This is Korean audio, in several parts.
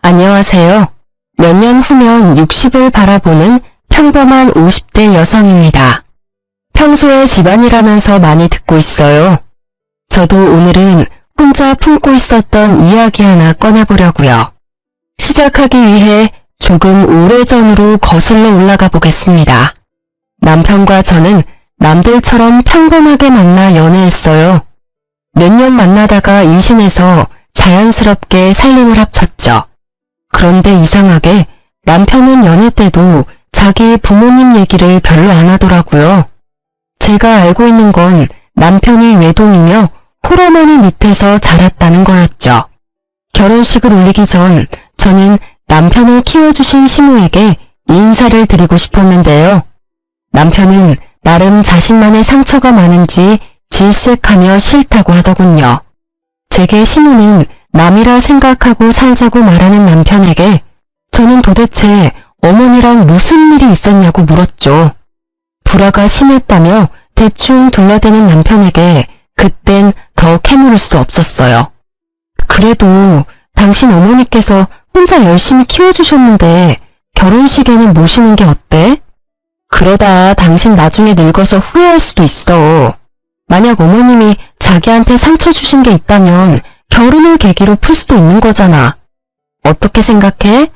안녕하세요. 몇 년 후면 60을 바라보는 평범한 50대 여성입니다. 평소에 집안일하면서 많이 듣고 있어요. 저도 오늘은 혼자 품고 있었던 이야기 하나 꺼내보려고요. 시작하기 위해 조금 오래전으로 거슬러 올라가 보겠습니다. 남편과 저는 남들처럼 평범하게 만나 연애했어요. 몇 년 만나다가 임신해서 자연스럽게 살림을 합쳤죠. 그런데 이상하게 남편은 연애 때도 자기 부모님 얘기를 별로 안 하더라고요. 제가 알고 있는 건 남편이 외동이며 홀어머니 밑에서 자랐다는 거였죠. 결혼식을 올리기 전 저는 남편을 키워주신 시모에게 인사를 드리고 싶었는데요. 남편은 나름 자신만의 상처가 많은지 질색하며 싫다고 하더군요. 제게 시모는 남이라 생각하고 살자고 말하는 남편에게 저는 도대체 어머니랑 무슨 일이 있었냐고 물었죠. 불화가 심했다며 대충 둘러대는 남편에게 그땐 더 캐물을 수 없었어요. 그래도 당신 어머니께서 혼자 열심히 키워주셨는데 결혼식에는 모시는 게 어때? 그러다 당신 나중에 늙어서 후회할 수도 있어. 만약 어머님이 자기한테 상처 주신 게 있다면 결혼을 계기로 풀 수도 있는 거잖아. 어떻게 생각해?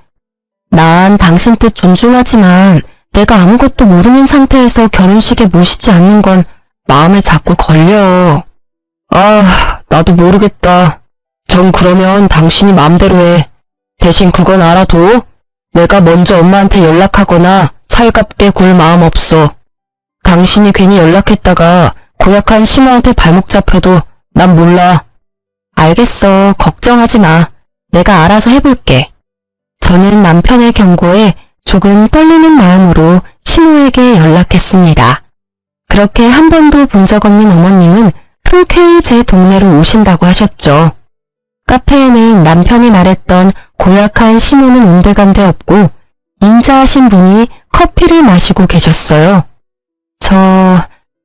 난 당신 뜻 존중하지만 내가 아무것도 모르는 상태에서 결혼식에 모시지 않는 건 마음에 자꾸 걸려. 나도 모르겠다. 전 그러면 당신이 마음대로 해. 대신 그건 알아둬. 내가 먼저 엄마한테 연락하거나 살갑게 굴 마음 없어. 당신이 괜히 연락했다가 고약한 시모한테 발목 잡혀도 난 몰라. 알겠어. 걱정하지 마. 내가 알아서 해볼게. 저는 남편의 경고에 조금 떨리는 마음으로 시모에게 연락했습니다. 그렇게 한 번도 본 적 없는 어머님은 흔쾌히 제 동네로 오신다고 하셨죠. 카페에는 남편이 말했던 고약한 시모는 온데간데 없고 인자하신 분이 커피를 마시고 계셨어요.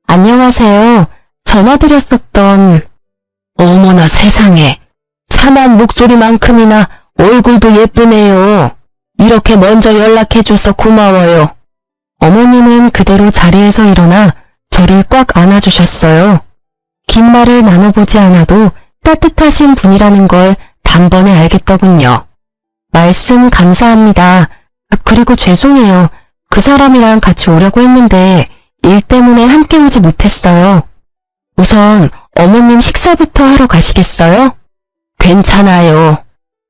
안녕하세요. 전화드렸었던... 어머나 세상에. 참한 목소리만큼이나 얼굴도 예쁘네요. 이렇게 먼저 연락해줘서 고마워요. 어머님은 그대로 자리에서 일어나 저를 꽉 안아주셨어요. 긴 말을 나눠보지 않아도 따뜻하신 분이라는 걸 단번에 알겠더군요. 말씀 감사합니다. 그리고 죄송해요. 그 사람이랑 같이 오려고 했는데 일 때문에 함께 오지 못했어요. 우선 어머님 식사부터 하러 가시겠어요? 괜찮아요.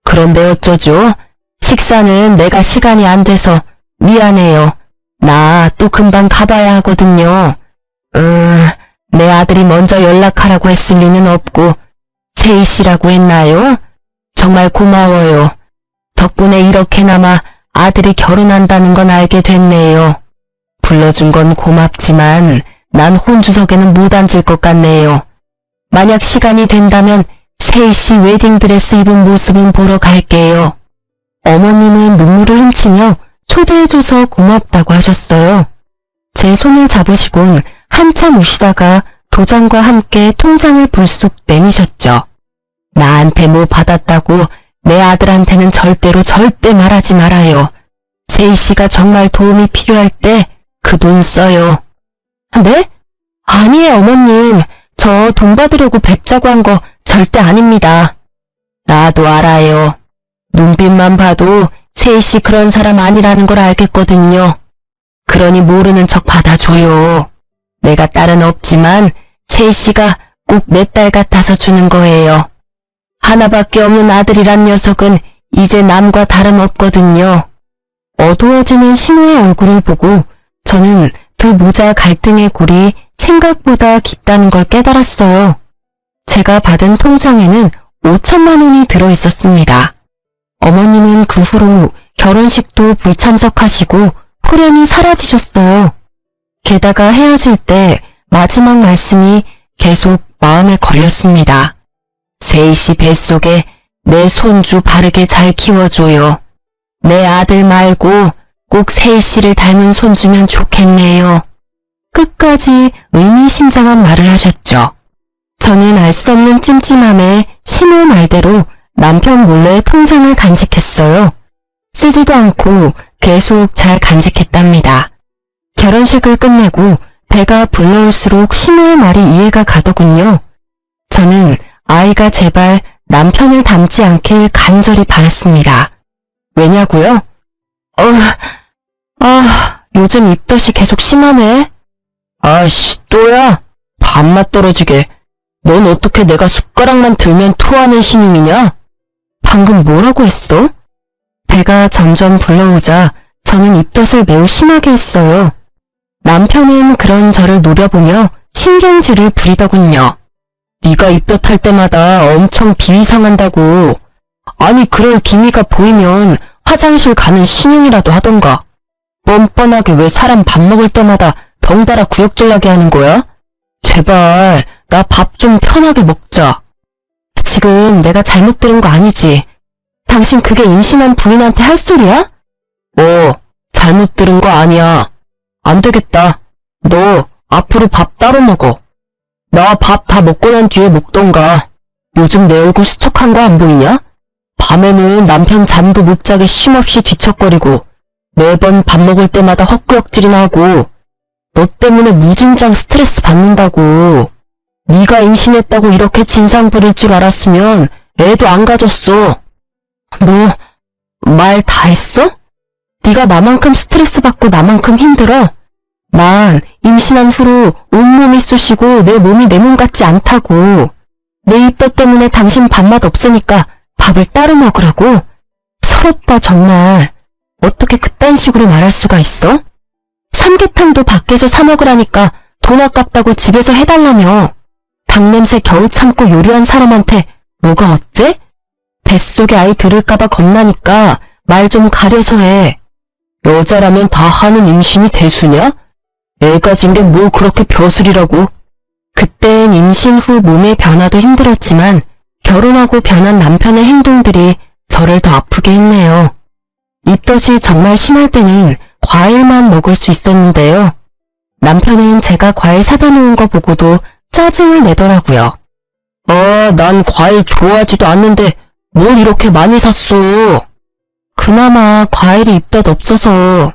그런데 어쩌죠? 식사는 내가 시간이 안 돼서 미안해요. 나 또 금방 가봐야 하거든요. 내 아들이 먼저 연락하라고 했을 리는 없고 세희 씨라고 했나요? 정말 고마워요. 덕분에 이렇게나마 아들이 결혼한다는 건 알게 됐네요. 불러준 건 고맙지만 난 혼주석에는 못 앉을 것 같네요. 만약 시간이 된다면 세희 씨 웨딩드레스 입은 모습은 보러 갈게요. 어머님은 눈물을 훔치며 초대해줘서 고맙다고 하셨어요. 제 손을 잡으시곤 한참 우시다가 도장과 함께 통장을 불쑥 내미셨죠. 나한테 뭐 받았다고 내 아들한테는 절대 말하지 말아요. 세희 씨가 정말 도움이 필요할 때 그 돈 써요. 네? 아니에요 어머님. 저 돈 받으려고 뵙자고 한 거 절대 아닙니다. 나도 알아요. 눈빛만 봐도 세희 씨 그런 사람 아니라는 걸 알겠거든요. 그러니 모르는 척 받아줘요. 내가 딸은 없지만 세희 씨가 꼭 내 딸 같아서 주는 거예요. 하나밖에 없는 아들이란 녀석은 이제 남과 다름없거든요. 어두워지는 시모의 얼굴을 보고 저는 두 모자 갈등의 골이 생각보다 깊다는 걸 깨달았어요. 제가 받은 통장에는 5천만 원이 들어있었습니다. 어머님은 그 후로 결혼식도 불참석하시고 호련히 사라지셨어요. 게다가 헤어질 때 마지막 말씀이 계속 마음에 걸렸습니다. 세희 씨 뱃속에 내 손주 바르게 잘 키워줘요. 내 아들 말고 꼭 세희 씨를 닮은 손주면 좋겠네요. 끝까지 의미심장한 말을 하셨죠. 저는 알 수 없는 찜찜함에 시모 말대로 남편 몰래 통장을 간직했어요. 쓰지도 않고 계속 잘 간직했답니다. 결혼식을 끝내고 배가 불러올수록 시모의 말이 이해가 가더군요. 저는 아이가 제발 남편을 닮지 않길 간절히 바랐습니다. 왜냐고요? 요즘 입덧이 계속 심하네. 아이씨, 또야? 밥맛 떨어지게. 넌 어떻게 내가 숟가락만 들면 토하는 신임이냐? 방금 뭐라고 했어? 배가 점점 불러오자 저는 입덧을 매우 심하게 했어요. 남편은 그런 저를 노려보며 신경질을 부리더군요. 네가 입덧할 때마다 엄청 비위상한다고. 아니 그럴 기미가 보이면 화장실 가는 신용이라도 하던가. 뻔뻔하게 왜 사람 밥 먹을 때마다 덩달아 구역질나게 하는 거야? 제발 나 밥 좀 편하게 먹자. 지금 내가 잘못 들은 거 아니지? 당신 그게 임신한 부인한테 할 소리야? 잘못 들은 거 아니야. 안 되겠다. 너 앞으로 밥 따로 먹어. 나 밥 다 먹고 난 뒤에 먹던가. 요즘 내 얼굴 수척한 거 안 보이냐? 밤에는 남편 잠도 못 자게 쉼없이 뒤척거리고 매번 밥 먹을 때마다 헛구역질이나 하고 너 때문에 무진장 스트레스 받는다고. 네가 임신했다고 이렇게 진상 부릴 줄 알았으면 애도 안 가졌어. 너 말 다 했어? 네가 나만큼 스트레스 받고 나만큼 힘들어? 난 임신한 후로 온몸이 쑤시고 내 몸이 내 몸 같지 않다고. 내 입덧 때문에 당신 밥맛 없으니까 밥을 따로 먹으라고? 서럽다 정말. 어떻게 그딴 식으로 말할 수가 있어? 삼계탕도 밖에서 사 먹으라니까 돈 아깝다고 집에서 해달라며. 닭냄새 겨우 참고 요리한 사람한테 뭐가 어째? 뱃속에 아이 들을까봐 겁나니까 말 좀 가려서 해. 여자라면 다 하는 임신이 대수냐? 애 가진 게 뭐 그렇게 벼슬이라고. 그땐 임신 후 몸의 변화도 힘들었지만 결혼하고 변한 남편의 행동들이 저를 더 아프게 했네요. 입덧이 정말 심할 때는 과일만 먹을 수 있었는데요. 남편은 제가 과일 사다 놓은 거 보고도 짜증을 내더라고요. 난 과일 좋아하지도 않는데 뭘 이렇게 많이 샀어. 그나마 과일이 입덧 없어서.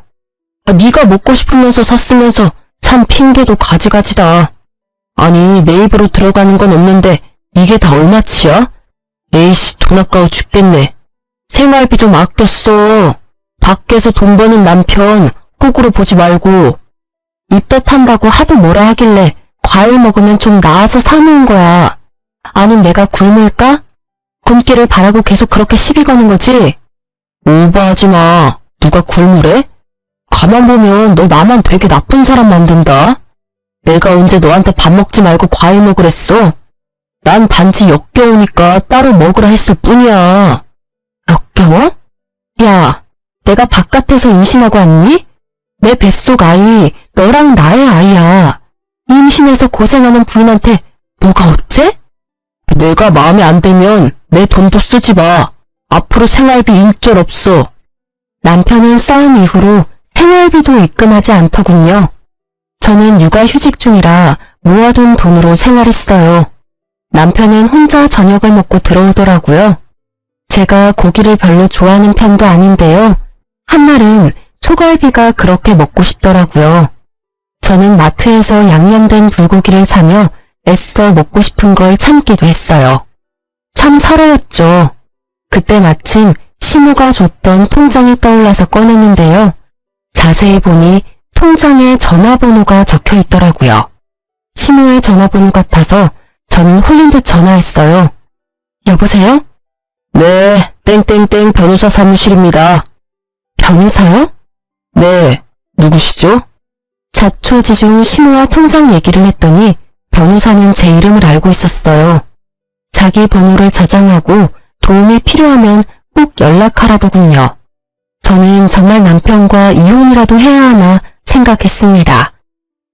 네가 먹고 싶으면서 샀으면서 참 핑계도 가지가지다. 아니 내 입으로 들어가는 건 없는데 이게 다 얼마치야? 에이씨 돈 아까워 죽겠네. 생활비 좀 아껴 써. 밖에서 돈 버는 남편 호구로 보지 말고. 입덧한다고 하도 뭐라 하길래 과일 먹으면 좀 나아서 사놓은 거야. 아님 내가 굶을까? 굶기를 바라고 계속 그렇게 시비 거는 거지? 오버하지 마. 누가 굶으래? 가만 보면 너 나만 되게 나쁜 사람 만든다. 내가 언제 너한테 밥 먹지 말고 과일 먹으랬어? 난 단지 역겨우니까 따로 먹으라 했을 뿐이야. 역겨워? 야, 내가 바깥에서 임신하고 왔니? 내 뱃속 아이 너랑 나의 아이야. 임신해서 고생하는 부인한테 뭐가 어째? 내가 마음에 안 들면 내 돈도 쓰지 마. 앞으로 생활비 일절 없어. 남편은 싸움 이후로 생활비도 입금하지 않더군요. 저는 육아휴직 중이라 모아둔 돈으로 생활했어요. 남편은 혼자 저녁을 먹고 들어오더라고요. 제가 고기를 별로 좋아하는 편도 아닌데요. 한날은 소갈비가 그렇게 먹고 싶더라고요. 저는 마트에서 양념된 불고기를 사며 애써 먹고 싶은 걸 참기도 했어요. 참 서러웠죠. 그때 마침 시모가 줬던 통장이 떠올라서 꺼냈는데요. 자세히 보니 통장에 전화번호가 적혀 있더라고요. 시모의 전화번호 같아서 저는 홀린 듯 전화했어요. 여보세요? 네, 땡땡땡 변호사 사무실입니다. 변호사요? 네, 누구시죠? 자초지종 시모와 통장 얘기를 했더니 변호사는 제 이름을 알고 있었어요. 자기 번호를 저장하고 도움이 필요하면 꼭 연락하라더군요. 저는 정말 남편과 이혼이라도 해야 하나 생각했습니다.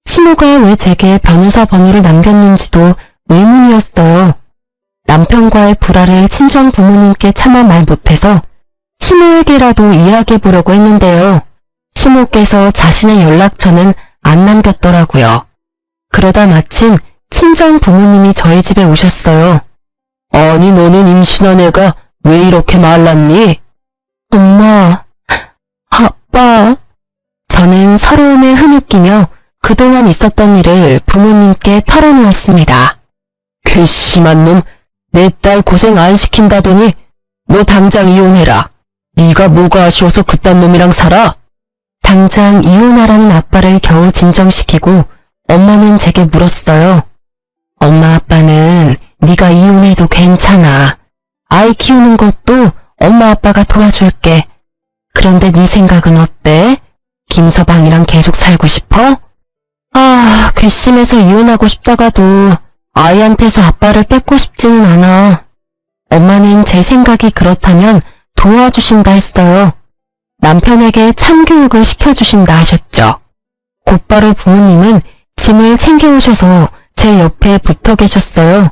시모가 왜 제게 변호사 번호를 남겼는지도 의문이었어요. 남편과의 불화를 친정 부모님께 차마 말 못해서 시모에게라도 이야기해보려고 했는데요. 시모께서 자신의 연락처는 안 남겼더라고요. 그러다 마침 친정 부모님이 저희 집에 오셨어요. 아니 너는 임신한 애가 왜 이렇게 말랐니? 엄마, 아빠. 저는 서러움에 흐느끼며 그동안 있었던 일을 부모님께 털어놓았습니다. 괘씸한 놈, 내 딸 고생 안 시킨다더니 너 당장 이혼해라. 네가 뭐가 아쉬워서 그딴 놈이랑 살아? 당장 이혼하라는 아빠를 겨우 진정시키고 엄마는 제게 물었어요. 엄마 아빠는 네가 이혼해도 괜찮아. 아이 키우는 것도 엄마 아빠가 도와줄게. 그런데 네 생각은 어때? 김서방이랑 계속 살고 싶어? 아, 괘씸해서 이혼하고 싶다가도 아이한테서 아빠를 뺏고 싶지는 않아. 엄마는 제 생각이 그렇다면 도와주신다 했어요. 남편에게 참교육을 시켜주신다 하셨죠. 곧바로 부모님은 짐을 챙겨오셔서 제 옆에 붙어 계셨어요.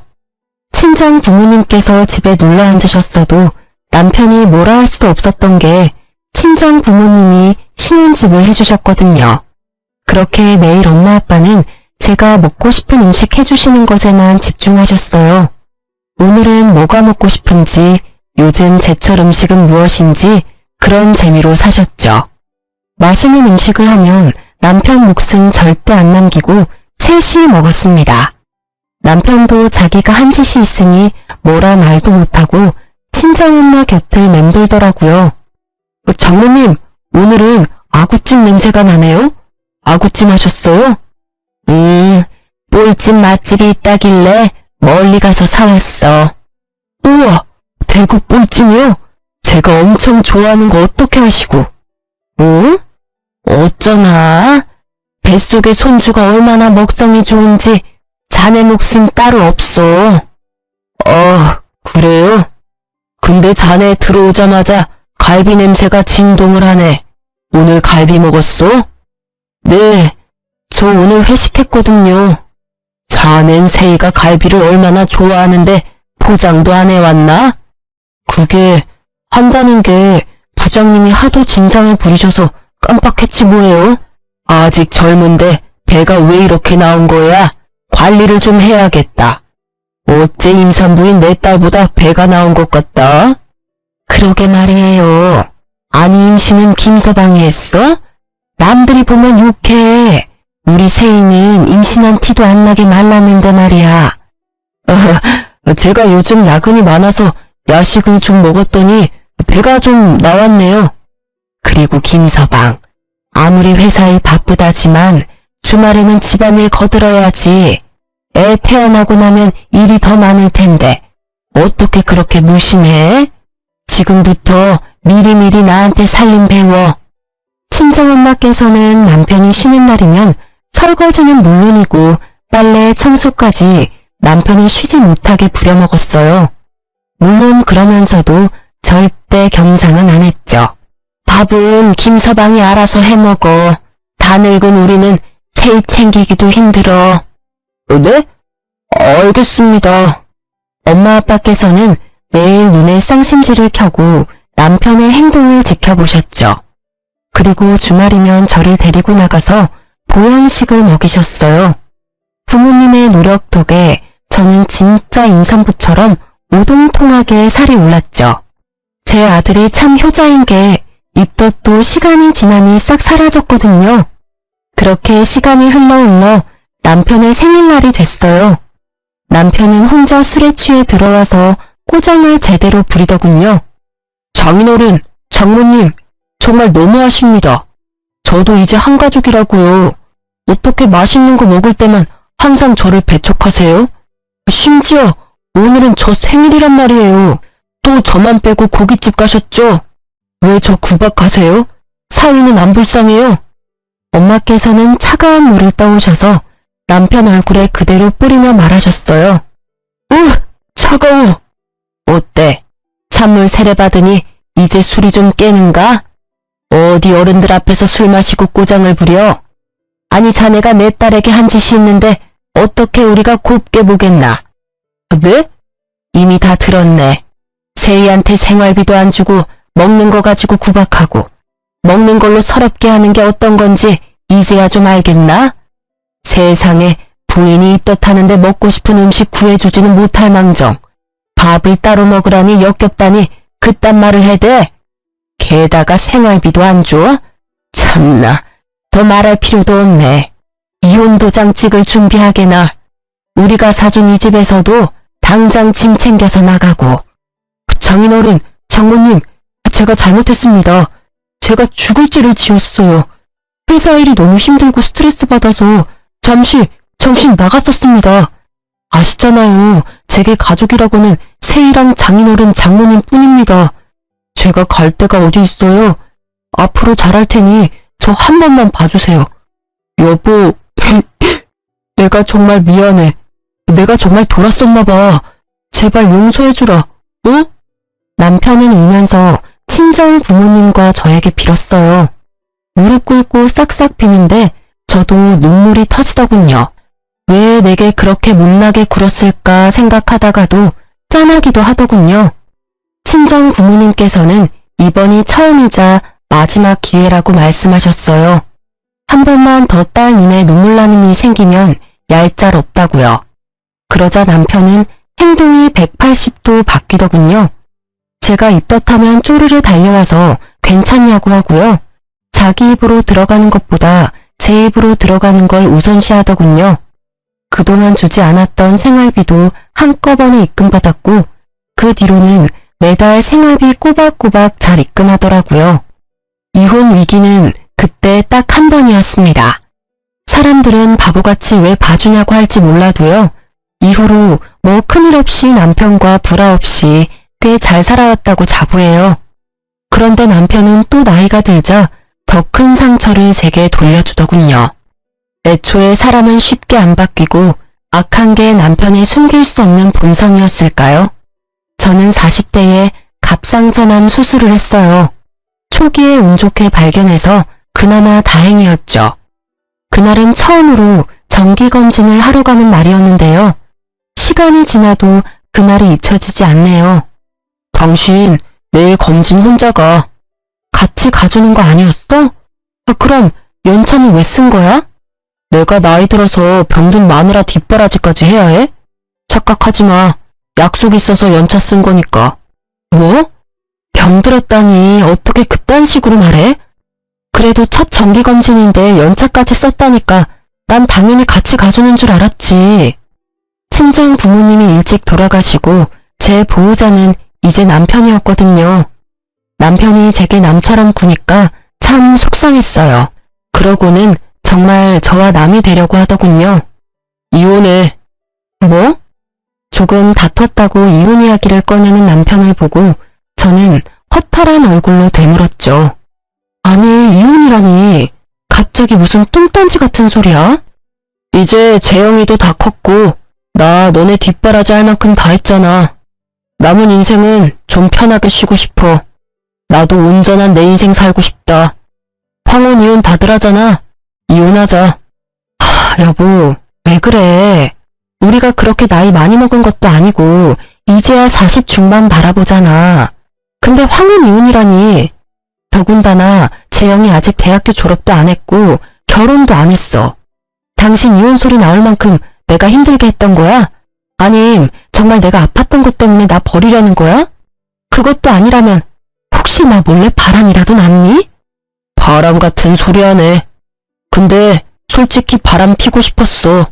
친정 부모님께서 집에 눌러 앉으셨어도 남편이 뭐라 할 수도 없었던 게 친정 부모님이 신혼집을 해주셨거든요. 그렇게 매일 엄마 아빠는 제가 먹고 싶은 음식 해주시는 것에만 집중하셨어요. 오늘은 뭐가 먹고 싶은지, 요즘 제철 음식은 무엇인지 그런 재미로 사셨죠. 맛있는 음식을 하면 남편 몫은 절대 안 남기고 셋이 먹었습니다. 남편도 자기가 한 짓이 있으니 뭐라 말도 못하고 친정엄마 곁을 맴돌더라고요. 장모님, 오늘은 아구찜 냄새가 나네요? 아구찜 하셨어요? 볼찜 맛집이 있다길래 멀리 가서 사왔어. 우와, 대구 볼찜이요? 제가 엄청 좋아하는 거 어떻게 하시고? 응? 어쩌나? 뱃속의 손주가 얼마나 먹성이 좋은지 자네 몫은 따로 없어. 그래요? 근데 자네 들어오자마자 갈비 냄새가 진동을 하네. 오늘 갈비 먹었어? 네, 저 오늘 회식했거든요. 자넨 세이가 갈비를 얼마나 좋아하는데 포장도 안 해왔나? 그게 한다는 게 부장님이 하도 진상을 부리셔서 깜빡했지 뭐예요? 아직 젊은데 배가 왜 이렇게 나온 거야? 관리를 좀 해야겠다. 어째 임산부인 내 딸보다 배가 나온 것 같다? 그러게 말이에요. 아니 임신은 김서방이 했어? 남들이 보면 욕해. 우리 세이는 임신한 티도 안 나게 말랐는데 말이야. 제가 요즘 야근이 많아서 야식을 좀 먹었더니 배가 좀 나왔네요. 그리고 김서방, 아무리 회사일 바쁘다지만 주말에는 집안일 거들어야지. 애 태어나고 나면 일이 더 많을 텐데 어떻게 그렇게 무심해? 지금부터 미리미리 나한테 살림 배워. 친정엄마께서는 남편이 쉬는 날이면 설거지는 물론이고 빨래, 청소까지 남편이 쉬지 못하게 부려먹었어요. 물론 그러면서도 절대 경상은 안 했죠. 밥은 김서방이 알아서 해먹어. 다 늙은 우리는 세이 챙기기도 힘들어. 네? 알겠습니다. 엄마 아빠께서는 매일 눈에 쌍심지를 켜고 남편의 행동을 지켜보셨죠. 그리고 주말이면 저를 데리고 나가서 보양식을 먹이셨어요. 부모님의 노력 덕에 저는 진짜 임산부처럼 오동통하게 살이 올랐죠. 제 아들이 참 효자인 게 입덧도 시간이 지나니 싹 사라졌거든요. 그렇게 시간이 흘러 남편의 생일날이 됐어요. 남편은 혼자 술에 취해 들어와서 꼬장을 제대로 부리더군요. 장인어른, 장모님, 정말 너무하십니다. 저도 이제 한가족이라고요. 어떻게 맛있는 거 먹을 때만 항상 저를 배척하세요? 심지어 오늘은 저 생일이란 말이에요. 또 저만 빼고 고깃집 가셨죠? 왜 저 구박하세요? 사위는 안 불쌍해요? 엄마께서는 차가운 물을 떠오셔서 남편 얼굴에 그대로 뿌리며 말하셨어요. 차가워. 어때? 찬물 세례받으니 이제 술이 좀 깨는가? 어디 어른들 앞에서 술 마시고 꼬장을 부려? 아니 자네가 내 딸에게 한 짓이 있는데 어떻게 우리가 곱게 보겠나? 네? 이미 다 들었네. 세이한테 생활비도 안 주고 먹는 거 가지고 구박하고 먹는 걸로 서럽게 하는 게 어떤 건지 이제야 좀 알겠나? 세상에 부인이 입덧하는데 먹고 싶은 음식 구해주지는 못할 망정 밥을 따로 먹으라니 역겹다니 그딴 말을 해대? 게다가 생활비도 안 줘? 참나, 더 말할 필요도 없네. 이혼 도장 찍을 준비하게나. 우리가 사준 이 집에서도 당장 짐 챙겨서 나가고. 장인어른, 장모님, 제가 잘못했습니다. 제가 죽을 죄를 지었어요. 회사 일이 너무 힘들고 스트레스 받아서 잠시 정신 나갔었습니다. 아시잖아요. 제게 가족이라고는 세희랑 장인어른, 장모님 뿐입니다. 제가 갈 데가 어디 있어요. 앞으로 잘할 테니 저 한 번만 봐주세요. 여보, 내가 정말 미안해. 내가 정말 돌았었나 봐. 제발 용서해주라. 응? 남편은 울면서 친정 부모님과 저에게 빌었어요. 무릎 꿇고 싹싹 비는데 저도 눈물이 터지더군요. 왜 내게 그렇게 못나게 굴었을까 생각하다가도 짠하기도 하더군요. 친정 부모님께서는 이번이 처음이자 마지막 기회라고 말씀하셨어요. 한 번만 더 딸 눈에 눈물 나는 일이 생기면 얄짤없다고요. 그러자 남편은 행동이 180도 바뀌더군요. 제가 입덧하면 쪼르르 달려와서 괜찮냐고 하고요. 자기 입으로 들어가는 것보다 제 입으로 들어가는 걸 우선시하더군요. 그동안 주지 않았던 생활비도 한꺼번에 입금받았고 그 뒤로는 매달 생활비 꼬박꼬박 잘 입금하더라고요. 이혼 위기는 그때 딱 한 번이었습니다. 사람들은 바보같이 왜 봐주냐고 할지 몰라도요. 이후로 뭐 큰일 없이 남편과 불화 없이 꽤 잘 살아왔다고 자부해요. 그런데 남편은 또 나이가 들자 더 큰 상처를 제게 돌려주더군요. 애초에 사람은 쉽게 안 바뀌고 악한 게 남편의 숨길 수 없는 본성이었을까요? 저는 40대에 갑상선암 수술을 했어요. 초기에 운 좋게 발견해서 그나마 다행이었죠. 그날은 처음으로 정기검진을 하러 가는 날이었는데요. 시간이 지나도 그날이 잊혀지지 않네요. 당신 내일 검진 혼자 가. 같이 가주는 거 아니었어? 그럼 연차는 왜 쓴 거야? 내가 나이 들어서 병든 마누라 뒷바라지까지 해야 해? 착각하지 마. 약속 있어서 연차 쓴 거니까. 뭐? 병들었다니 어떻게 그딴 식으로 말해? 그래도 첫 정기검진인데 연차까지 썼다니까 난 당연히 같이 가주는 줄 알았지. 친정 부모님이 일찍 돌아가시고 제 보호자는 이제 남편이었거든요. 남편이 제게 남처럼 구니까 참 속상했어요. 그러고는 정말 저와 남이 되려고 하더군요. 이혼해. 뭐? 조금 다퉜다고 이혼 이야기를 꺼내는 남편을 보고 저는 허탈한 얼굴로 되물었죠. 아니, 이혼이라니. 갑자기 무슨 뚱딴지 같은 소리야? 이제 재영이도 다 컸고 나 너네 뒷바라지 할 만큼 다 했잖아. 남은 인생은 좀 편하게 쉬고 싶어. 나도 온전한 내 인생 살고 싶다. 황혼 이혼 다들 하잖아. 이혼하자. 여보, 왜 그래? 우리가 그렇게 나이 많이 먹은 것도 아니고 이제야 40 중반 바라보잖아. 근데 황혼 이혼이라니. 더군다나 재영이 아직 대학교 졸업도 안 했고 결혼도 안 했어. 당신 이혼 소리 나올 만큼 내가 힘들게 했던 거야? 아님 정말 내가 아팠던 것 때문에 나 버리려는 거야? 그것도 아니라면 혹시 나 몰래 바람이라도 났니? 바람 같은 소리 하네. 근데 솔직히 바람 피고 싶었어.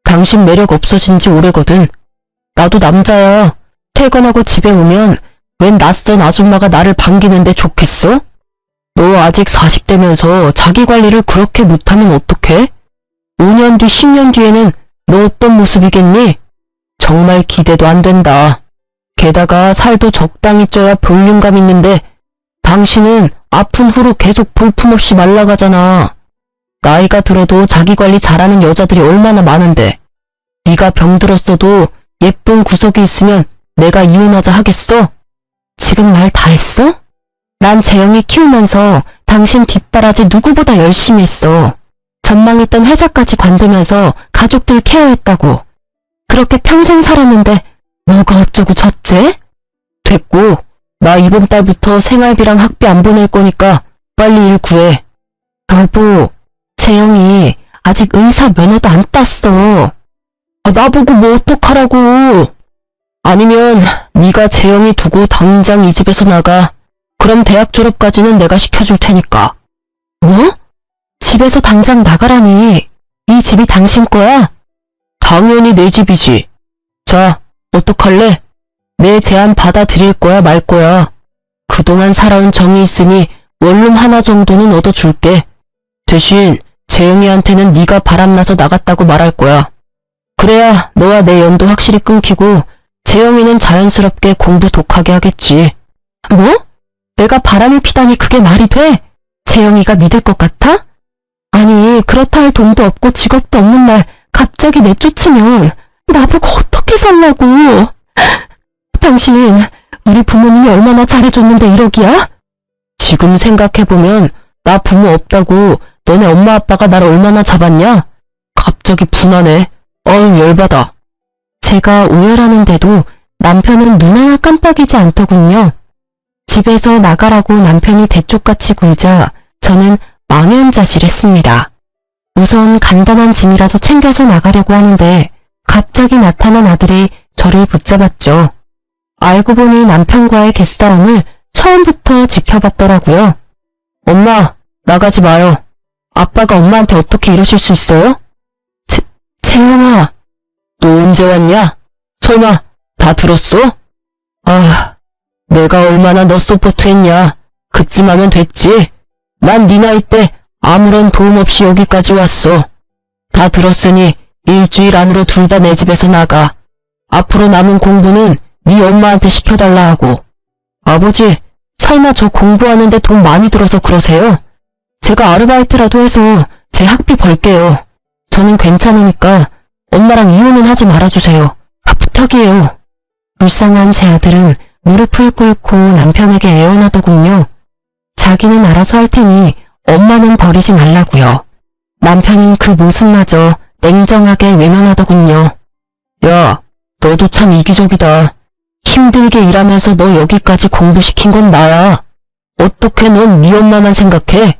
당신 매력 없어진 지 오래거든. 나도 남자야. 퇴근하고 집에 오면 웬 낯선 아줌마가 나를 반기는데 좋겠어? 너 아직 40대면서 자기 관리를 그렇게 못하면 어떡해? 5년 뒤 10년 뒤에는 너 어떤 모습이겠니? 정말 기대도 안 된다. 게다가 살도 적당히 쪄야 볼륨감 있는데 당신은 아픈 후로 계속 볼품없이 말라가잖아. 나이가 들어도 자기 관리 잘하는 여자들이 얼마나 많은데 네가 병들었어도 예쁜 구석이 있으면 내가 이혼하자 하겠어? 지금 말 다 했어? 난 재영이 키우면서 당신 뒷바라지 누구보다 열심히 했어. 전망했던 회사까지 관두면서 가족들 케어했다고. 그렇게 평생 살았는데 뭐가 어쩌고 저째? 됐고 나 이번 달부터 생활비랑 학비 안 보낼 거니까 빨리 일 구해. 여보, 재영이 아직 의사 면허도 안 땄어. 나보고 뭐 어떡하라고. 아니면 네가 재영이 두고 당장 이 집에서 나가. 그럼 대학 졸업까지는 내가 시켜줄 테니까. 뭐? 집에서 당장 나가라니. 이 집이 당신 거야? 당연히 내 집이지. 자, 어떡할래? 내 제안 받아들일 거야 말 거야. 그동안 살아온 정이 있으니 원룸 하나 정도는 얻어줄게. 대신 재영이한테는 네가 바람나서 나갔다고 말할 거야. 그래야 너와 내 연도 확실히 끊기고 재영이는 자연스럽게 공부 독하게 하겠지. 뭐? 내가 바람을 피다니 그게 말이 돼? 재영이가 믿을 것 같아? 아니, 그렇다 할 돈도 없고 직업도 없는 날 갑자기 내쫓으면 나보고 어떻게 살라고. 당신, 우리 부모님이 얼마나 잘해줬는데 이러기야? 지금 생각해보면 나 부모 없다고 너네 엄마 아빠가 날 얼마나 잡았냐? 갑자기 분하네. 어우, 열받아. 제가 오열하는데도 남편은 눈 하나 깜빡이지 않더군요. 집에서 나가라고 남편이 대쪽같이 굴자 저는 망연자실했습니다. 우선 간단한 짐이라도 챙겨서 나가려고 하는데 갑자기 나타난 아들이 저를 붙잡았죠. 알고 보니 남편과의 개싸움을 처음부터 지켜봤더라고요. 엄마, 나가지 마요. 아빠가 엄마한테 어떻게 이러실 수 있어요? 재영아, 너 언제 왔냐? 설마 다 들었어? 아, 내가 얼마나 너 서포트했냐. 그쯤 하면 됐지. 난 네 나이 때 아무런 도움 없이 여기까지 왔어. 다 들었으니 일주일 안으로 둘 다 내 집에서 나가. 앞으로 남은 공부는 네 엄마한테 시켜달라 하고. 아버지, 설마 저 공부하는데 돈 많이 들어서 그러세요? 제가 아르바이트라도 해서 제 학비 벌게요. 저는 괜찮으니까 엄마랑 이혼은 하지 말아주세요. 부탁이에요. 불쌍한 제 아들은 무릎을 꿇고 남편에게 애원하더군요. 자기는 알아서 할 테니 엄마는 버리지 말라고요. 남편은 그 모습마저 냉정하게 외면하더군요. 야, 너도 참 이기적이다. 힘들게 일하면서 너 여기까지 공부시킨 건 나야. 어떻게 넌 네 엄마만 생각해?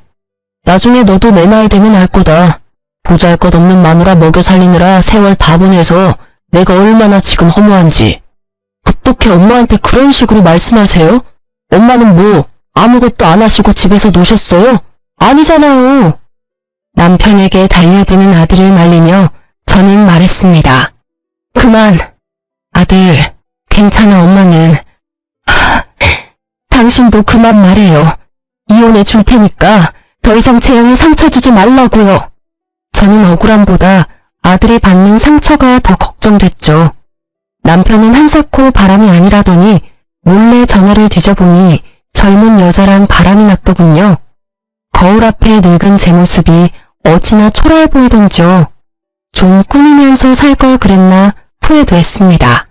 나중에 너도 내 나이 되면 알 거다. 보잘것없는 마누라 먹여 살리느라 세월 다 보내서 내가 얼마나 지금 허무한지. 어떻게 엄마한테 그런 식으로 말씀하세요? 엄마는 뭐 아무것도 안 하시고 집에서 노셨어요? 아니잖아요. 남편에게 달려드는 아들을 말리며 저는 말했습니다. 그만. 아들, 괜찮아. 엄마는. 당신도 그만 말해요. 이혼해 줄 테니까 더 이상 재영이 상처 주지 말라고요. 저는 억울함보다 아들이 받는 상처가 더 걱정됐죠. 남편은 한사코 바람이 아니라더니 몰래 전화를 뒤져보니 젊은 여자랑 바람이 났더군요. 거울 앞에 늙은 제 모습이 어찌나 초라해 보이던지요. 좀 꾸미면서 살 걸 그랬나 후회도 했습니다.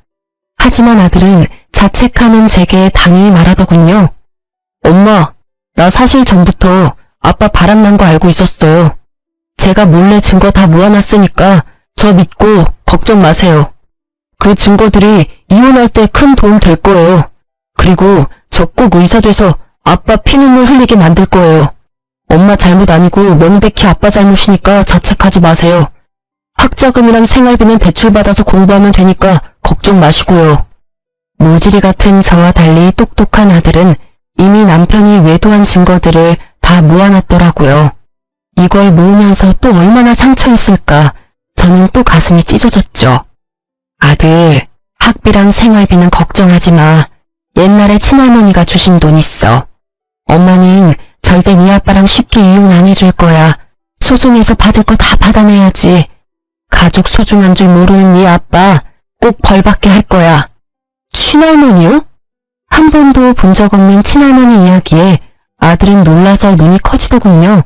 하지만 아들은 자책하는 제게 당연히 말하더군요. 엄마, 나 사실 전부터 아빠 바람난 거 알고 있었어요. 제가 몰래 증거 다 모아놨으니까 저 믿고 걱정 마세요. 그 증거들이 이혼할 때 큰 도움 될 거예요. 그리고 저 꼭 의사 돼서 아빠 피눈물 흘리게 만들 거예요. 엄마 잘못 아니고 명백히 아빠 잘못이니까 자책하지 마세요. 학자금이랑 생활비는 대출받아서 공부하면 되니까 걱정 마시고요. 모질이 같은 저와 달리 똑똑한 아들은 이미 남편이 외도한 증거들을 다 모아놨더라고요. 이걸 모으면서 또 얼마나 상처였을까. 저는 또 가슴이 찢어졌죠. 아들, 학비랑 생활비는 걱정하지 마. 옛날에 친할머니가 주신 돈 있어. 엄마는 절대 네 아빠랑 쉽게 이혼 안 해줄 거야. 소송에서 받을 거 다 받아내야지. 가족 소중한 줄 모르는 네 아빠 꼭 벌받게 할 거야. 친할머니요? 한 번도 본 적 없는 친할머니 이야기에 아들은 놀라서 눈이 커지더군요.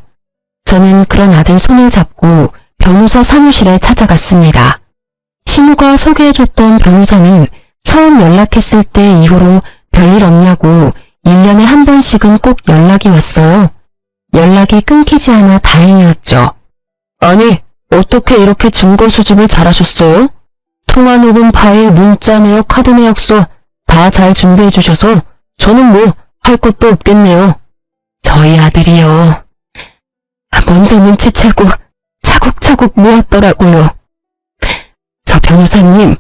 저는 그런 아들 손을 잡고 변호사 사무실에 찾아갔습니다. 신우가 소개해줬던 변호사는 처음 연락했을 때 이후로 별일 없냐고 1년에 한 번씩은 꼭 연락이 왔어요. 연락이 끊기지 않아 다행이었죠. 아니, 어떻게 이렇게 증거 수집을 잘하셨어요? 통화 녹음 파일, 문자 내역, 카드 내역서 다 잘 준비해 주셔서 저는 뭐 할 것도 없겠네요. 저희 아들이요. 먼저 눈치채고 차곡차곡 모았더라고요. 저 변호사님,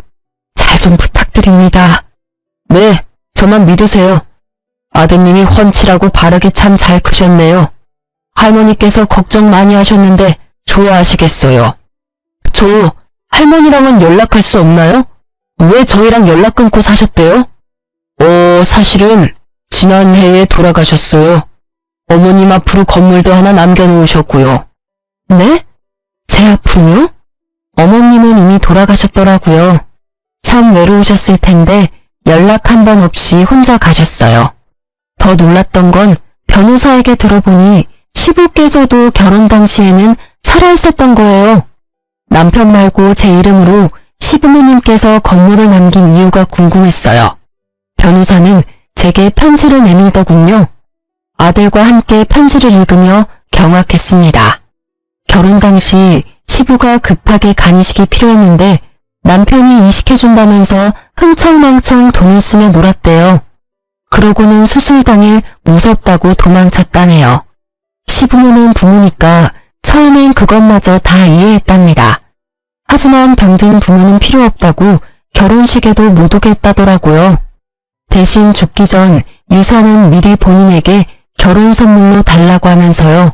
잘 잘 좀 부탁드립니다. 네, 저만 믿으세요. 아드님이 훤칠하고 바르게 참 잘 크셨네요. 할머니께서 걱정 많이 하셨는데 좋아하시겠어요. 저 할머니랑은 연락할 수 없나요? 왜 저희랑 연락 끊고 사셨대요? 사실은 지난해에 돌아가셨어요. 어머님 앞으로 건물도 하나 남겨놓으셨고요. 네? 제 앞으로요? 어머님은 이미 돌아가셨더라고요. 참 외로우셨을 텐데 연락 한 번 없이 혼자 가셨어요. 더 놀랐던 건 변호사에게 들어보니 시부께서도 결혼 당시에는 살아있었던 거예요. 남편 말고 제 이름으로 시부모님께서 건물을 남긴 이유가 궁금했어요. 변호사는 제게 편지를 내밀더군요. 아들과 함께 편지를 읽으며 경악했습니다. 결혼 당시 시부가 급하게 간이식이 필요했는데 남편이 이식해준다면서 흥청망청 돈을 쓰며 놀았대요. 그러고는 수술 당일 무섭다고 도망쳤다네요. 시부모는 부모니까 처음엔 그것마저 다 이해했답니다. 하지만 병든 부모는 필요 없다고 결혼식에도 못 오겠다더라고요. 대신 죽기 전 유산은 미리 본인에게 결혼 선물로 달라고 하면서요.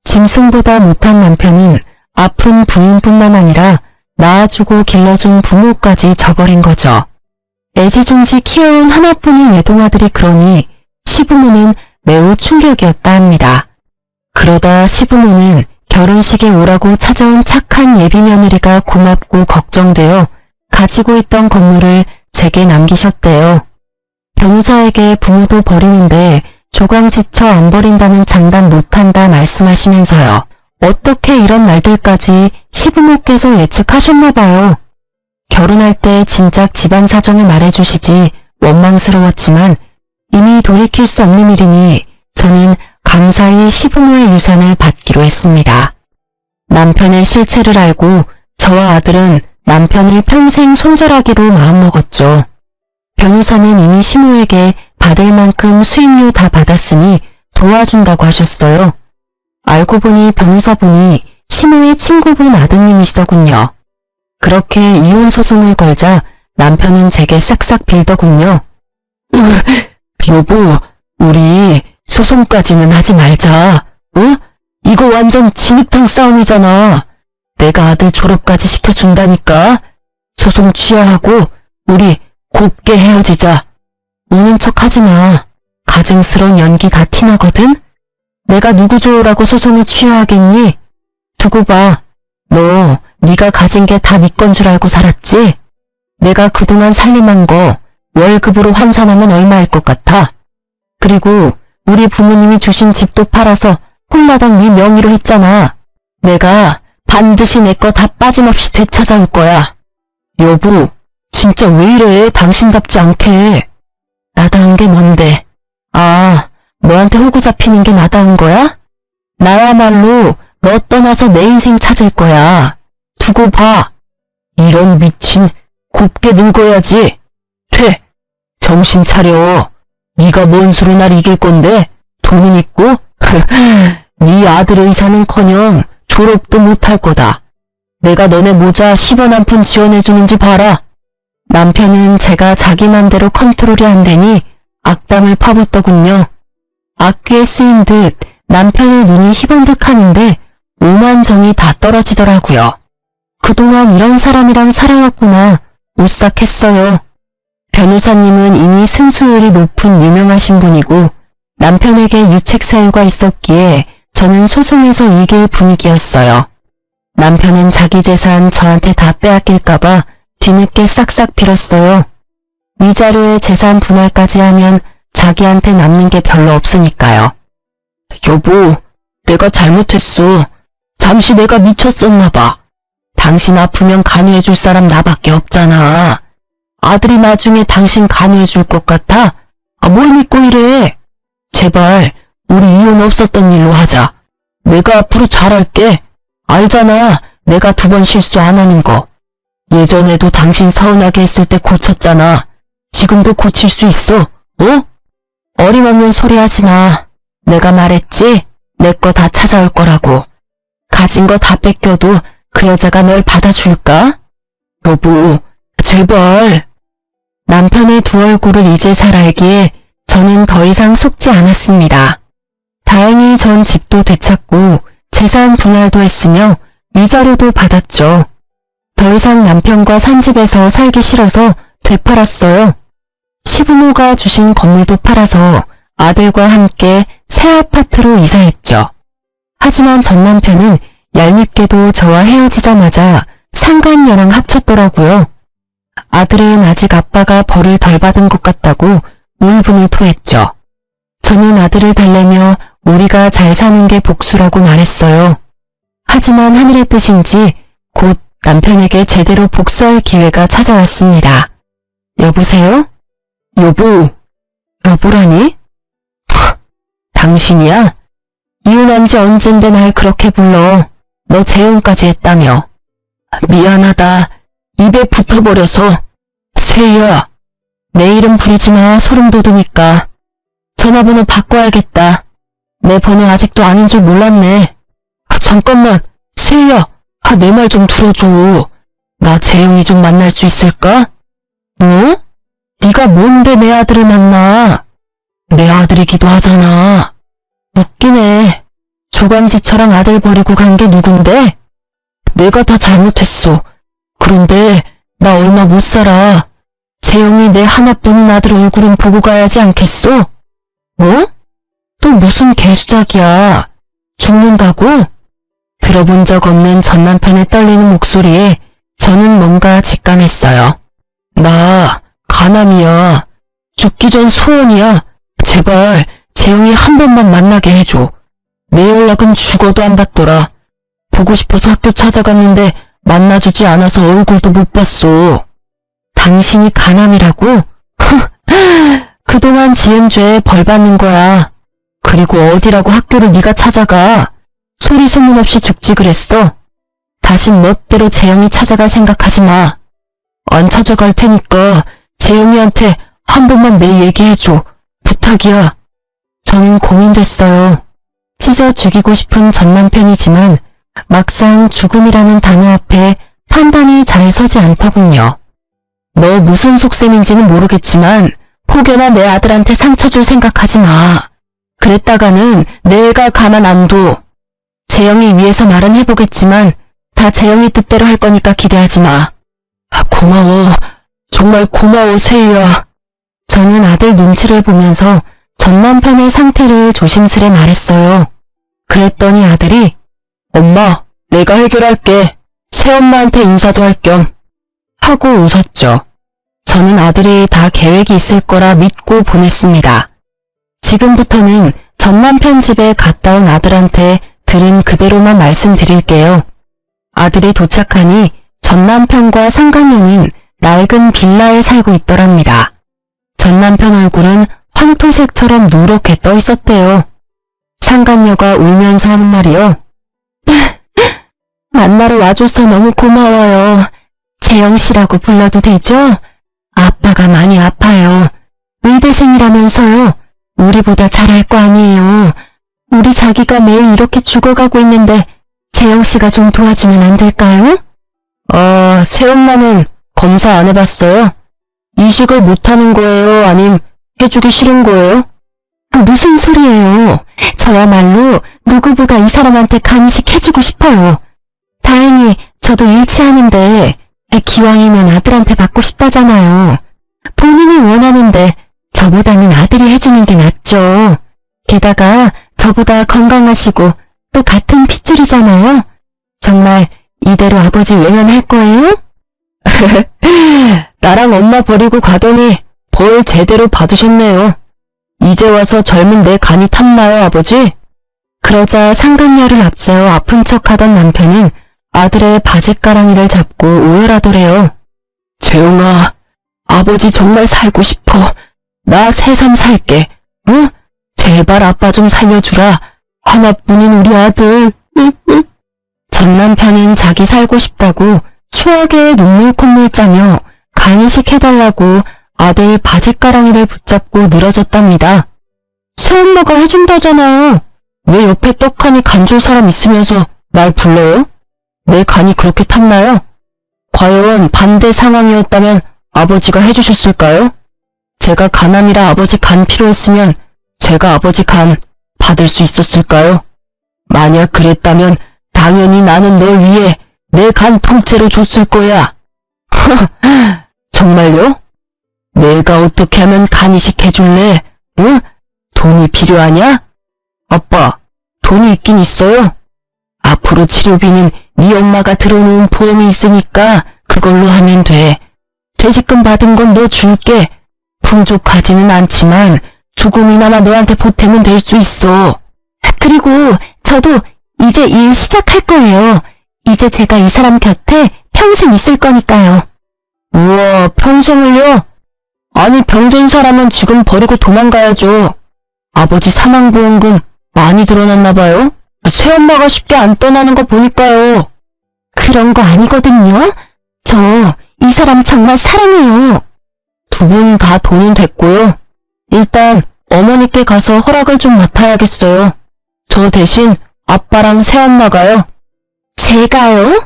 짐승보다 못한 남편은 아픈 부인뿐만 아니라 낳아주고 길러준 부모까지 저버린 거죠. 애지중지 키워온 하나뿐인 외동아들이 그러니 시부모는 매우 충격이었다 합니다. 그러다 시부모는 결혼식에 오라고 찾아온 착한 예비 며느리가 고맙고 걱정되어 가지고 있던 건물을 제게 남기셨대요. 변호사에게 부모도 버리는데 조강 지쳐 안 버린다는 장담 못한다 말씀하시면서요. 어떻게 이런 날들까지 시부모께서 예측하셨나 봐요. 결혼할 때 진작 집안 사정을 말해주시지 원망스러웠지만 이미 돌이킬 수 없는 일이니 저는 감사히 시부모의 유산을 받기로 했습니다. 남편의 실체를 알고 저와 아들은 남편을 평생 손절하기로 마음먹었죠. 변호사는 이미 시모에게 받을 만큼 수임료 다 받았으니 도와준다고 하셨어요. 알고 보니 변호사분이 시모의 친구분 아드님이시더군요. 그렇게 이혼 소송을 걸자 남편은 제게 싹싹 빌더군요. 여보, 우리 소송까지는 하지 말자. 응? 이거 완전 진흙탕 싸움이잖아. 내가 아들 졸업까지 시켜준다니까. 소송 취하하고 우리 곱게 헤어지자. 우는 척 하지 마. 가증스러운 연기 다 티나거든? 내가 누구 좋으라고 소송을 취하하겠니? 두고 봐. 너 네가 가진 게 다 네 건 줄 알고 살았지? 내가 그동안 살림한 거 월급으로 환산하면 얼마일 것 같아? 그리고 우리 부모님이 주신 집도 팔아서 홀마당 네 명의로 했잖아. 내가 반드시 내 거 다 빠짐없이 되찾아올 거야. 여보, 진짜 왜 이래? 당신답지 않게. 나다운 게 뭔데? 아, 너한테 호구 잡히는 게 나다운 거야? 나야말로 너 떠나서 내 인생 찾을 거야. 두고 봐. 이런 미친, 곱게 늙어야지. 퇴, 정신 차려. 네가 뭔 수로 날 이길 건데? 돈은 있고? 네 아들 의사는커녕 졸업도 못할 거다. 내가 너네 모자 10원 한 푼 지원해주는지 봐라. 남편은 제가 자기 맘대로 컨트롤이 안 되니 악담을 퍼붓더군요. 악귀에 쓰인 듯 남편의 눈이 희번득하는데 오만정이 다 떨어지더라고요. 그동안 이런 사람이랑 살아왔구나 오싹했어요. 변호사님은 이미 승소율이 높은 유명하신 분이고 남편에게 유책 사유가 있었기에 저는 소송에서 이길 분위기였어요. 남편은 자기 재산 저한테 다 빼앗길까봐 뒤늦게 싹싹 빌었어요. 위자료에 재산 분할까지 하면 자기한테 남는 게 별로 없으니까요. 여보, 내가 잘못했어. 잠시 내가 미쳤었나 봐. 당신 아프면 간호해줄 사람 나밖에 없잖아. 아들이 나중에 당신 간호해줄 것 같아? 뭘 믿고 이래? 제발 우리 이혼 없었던 일로 하자. 내가 앞으로 잘할게. 알잖아, 내가 2번 실수 안 하는 거. 예전에도 당신 서운하게 했을 때 고쳤잖아. 지금도 고칠 수 있어, 어? 어림없는 소리 하지 마. 내가 말했지? 내 거 다 찾아올 거라고. 가진 거 다 뺏겨도 그 여자가 널 받아줄까? 여보, 제발. 남편의 두 얼굴을 이제 잘 알기에 저는 더 이상 속지 않았습니다. 다행히 전 집도 되찾고 재산 분할도 했으며 위자료도 받았죠. 더 이상 남편과 산 집에서 살기 싫어서 되팔았어요. 시부모가 주신 건물도 팔아서 아들과 함께 새 아파트로 이사했죠. 하지만 전 남편은 얄밉게도 저와 헤어지자마자 상간녀랑 합쳤더라고요. 아들은 아직 아빠가 벌을 덜 받은 것 같다고 울분을 토했죠. 저는 아들을 달래며 우리가 잘 사는 게 복수라고 말했어요. 하지만 하늘의 뜻인지 곧 남편에게 제대로 복수할 기회가 찾아왔습니다. 여보세요? 여보라니? 당신이야? 이혼한 지 언젠데 날 그렇게 불러. 너 재혼까지 했다며. 미안하다. 입에 붙어버려서. 세희야, 내 이름 부르지 마. 소름 돋으니까. 전화번호 바꿔야겠다. 내 번호 아직도 아닌 줄 몰랐네. 잠깐만, 세희야, 내 말 좀 들어줘. 나 재영이 좀 만날 수 있을까? 뭐? 네가 뭔데 내 아들을 만나? 내 아들이기도 하잖아. 웃기네. 조강지처럼 아들 버리고 간 게 누군데? 내가 다 잘못했어. 그런데 나 얼마 못 살아. 재영이 내 하나뿐인 아들 얼굴은 보고 가야지 않겠어? 뭐? 또 무슨 개수작이야. 죽는다고? 들어본 적 없는 전 남편의 떨리는 목소리에 저는 뭔가 직감했어요. 나 가남이야. 죽기 전 소원이야. 제발 재영이 한 번만 만나게 해줘. 내 연락은 죽어도 안 받더라. 보고 싶어서 학교 찾아갔는데 만나주지 않아서 얼굴도 못 봤어. 당신이 가남이라고? 그동안 지은 죄에 벌 받는 거야. 그리고 어디라고 학교를 네가 찾아가. 소리 소문 없이 죽지 그랬어. 다신 멋대로 재영이 찾아갈 생각하지 마. 안 찾아갈 테니까 재영이한테 한 번만 내 얘기해줘. 부탁이야. 저는 고민됐어요. 찢어 죽이고 싶은 전 남편이지만 막상 죽음이라는 단어 앞에 판단이 잘 서지 않더군요. 너 무슨 속셈인지는 모르겠지만 혹여나 내 아들한테 상처 줄 생각하지 마. 그랬다가는 내가 가만 안 둬. 재영이 위해서 말은 해보겠지만 다 재영이 뜻대로 할 거니까 기대하지 마. 고마워. 정말 고마워, 세희야. 저는 아들 눈치를 보면서 전 남편의 상태를 조심스레 말했어요. 그랬더니 아들이 엄마, 내가 해결할게. 새엄마한테 인사도 할 겸 하고 웃었죠. 저는 아들이 다 계획이 있을 거라 믿고 보냈습니다. 지금부터는 전 남편 집에 갔다 온 아들한테 들은 그대로만 말씀드릴게요. 아들이 도착하니 전 남편과 상간녀는 낡은 빌라에 살고 있더랍니다. 전 남편 얼굴은 황토색처럼 누렇게 떠 있었대요. 상간녀가 울면서 하는 말이요. 만나러 와줘서 너무 고마워요. 재영씨라고 불러도 되죠? 아빠가 많이 아파요. 의대생이라면서요. 우리보다 잘할 거 아니에요. 우리 자기가 매일 이렇게 죽어가고 있는데 재영씨가 좀 도와주면 안 될까요? 새엄마는 검사 안 해봤어요? 이식을 못하는 거예요? 아님 해주기 싫은 거예요? 무슨 소리예요. 저야말로 누구보다 이 사람한테 간이식해주고 싶어요. 다행히 저도 일치하는데 기왕이면 아들한테 받고 싶다잖아요. 본인이 원하는데 저보다는 아들이 해주는 게 낫죠. 게다가 저보다 건강하시고 또 같은 핏줄이잖아요. 정말 이대로 아버지 외면할 거예요? 나랑 엄마 버리고 가더니 벌 제대로 받으셨네요. 이제 와서 젊은 내 간이 탐나요, 아버지? 그러자 상간녀를 앞세워 아픈 척하던 남편은 아들의 바짓가랑이를 잡고 오열하더래요. 재영아, 아버지 정말 살고 싶어. 나 새삼 살게. 응? 제발 아빠 좀 살려주라. 하나뿐인 우리 아들. 전 남편은 자기 살고 싶다고 추억에 눈물 콧물 짜며 간이식 해달라고 아들 바짓가랑이를 붙잡고 늘어졌답니다. 새엄마가 해준다잖아요. 왜 옆에 떡하니 간 줄 사람 있으면서 날 불러요? 내 간이 그렇게 탔나요? 과연 반대 상황이었다면 아버지가 해주셨을까요? 제가 간암이라 아버지 간 필요했으면 제가 아버지 간 받을 수 있었을까요? 만약 그랬다면 당연히 나는 널 위해 내 간 통째로 줬을 거야. 정말요? 내가 어떻게 하면 간 이식해줄래? 응? 돈이 필요하냐? 아빠, 돈이 있긴 있어요. 앞으로 치료비는 네 엄마가 들어놓은 보험이 있으니까 그걸로 하면 돼. 퇴직금 받은 건 너 줄게. 풍족하지는 않지만 조금이나마 너한테 보탬은 될 수 있어. 그리고 저도 이제 일 시작할 거예요. 이제 제가 이 사람 곁에 평생 있을 거니까요. 우와, 평생을요? 아니, 병든 사람은 지금 버리고 도망가야죠. 아버지 사망보험금 많이 들어놨나 봐요? 새엄마가 쉽게 안 떠나는 거 보니까요. 그런 거 아니거든요. 저 이 사람 정말 사랑해요. 두 분 다 돈은 됐고요. 일단 어머니께 가서 허락을 좀 맡아야겠어요. 저 대신 아빠랑 새엄마가요. 제가요?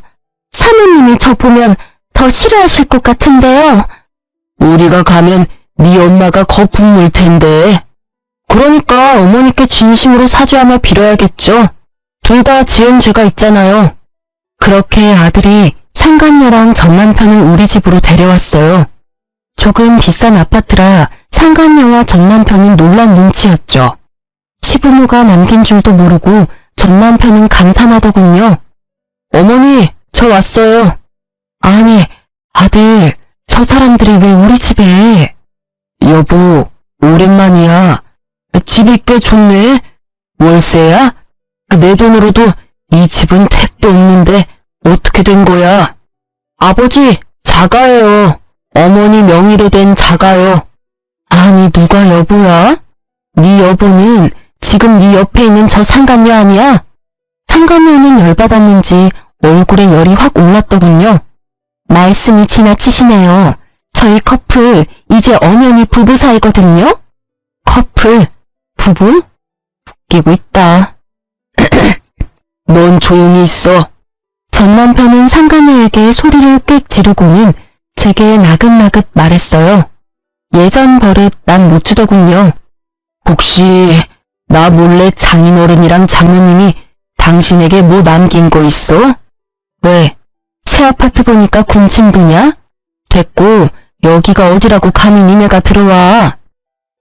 사모님이 저 보면 더 싫어하실 것 같은데요. 우리가 가면 네 엄마가 거품 물 텐데. 그러니까 어머니께 진심으로 사죄하며 빌어야겠죠. 둘 다 지은 죄가 있잖아요. 그렇게 아들이 상간녀랑 전 남편을 우리 집으로 데려왔어요. 조금 비싼 아파트라 상간녀와 전 남편은 놀란 눈치였죠. 시부모가 남긴 줄도 모르고 전 남편은 감탄하더군요. 어머니, 저 왔어요. 아니, 아들, 저 사람들이 왜 우리 집에? 여보, 오랜만이야. 집이 꽤 좋네. 월세야? 내 돈으로도 이 집은 택도 없는데 어떻게 된 거야? 아버지, 자가예요. 어머니 명의로 된 자가요. 아니, 누가 여보야? 네 여보는 지금 네 옆에 있는 저 상간녀 아니야? 상간녀는 열받았는지 얼굴에 열이 확 올랐더군요. 말씀이 지나치시네요. 저희 커플 이제 엄연히 부부 사이거든요. 커플? 부부? 웃기고 있다. 넌 조용히 있어. 전 남편은 상간녀에게 소리를 꽥 지르고는 제게 나긋나긋 말했어요. 예전 버릇 난 못 주더군요. 혹시 나 몰래 장인어른이랑 장모님이 당신에게 뭐 남긴 거 있어? 왜? 새 아파트 보니까 군침 도냐? 됐고 여기가 어디라고 감히 니네가 들어와.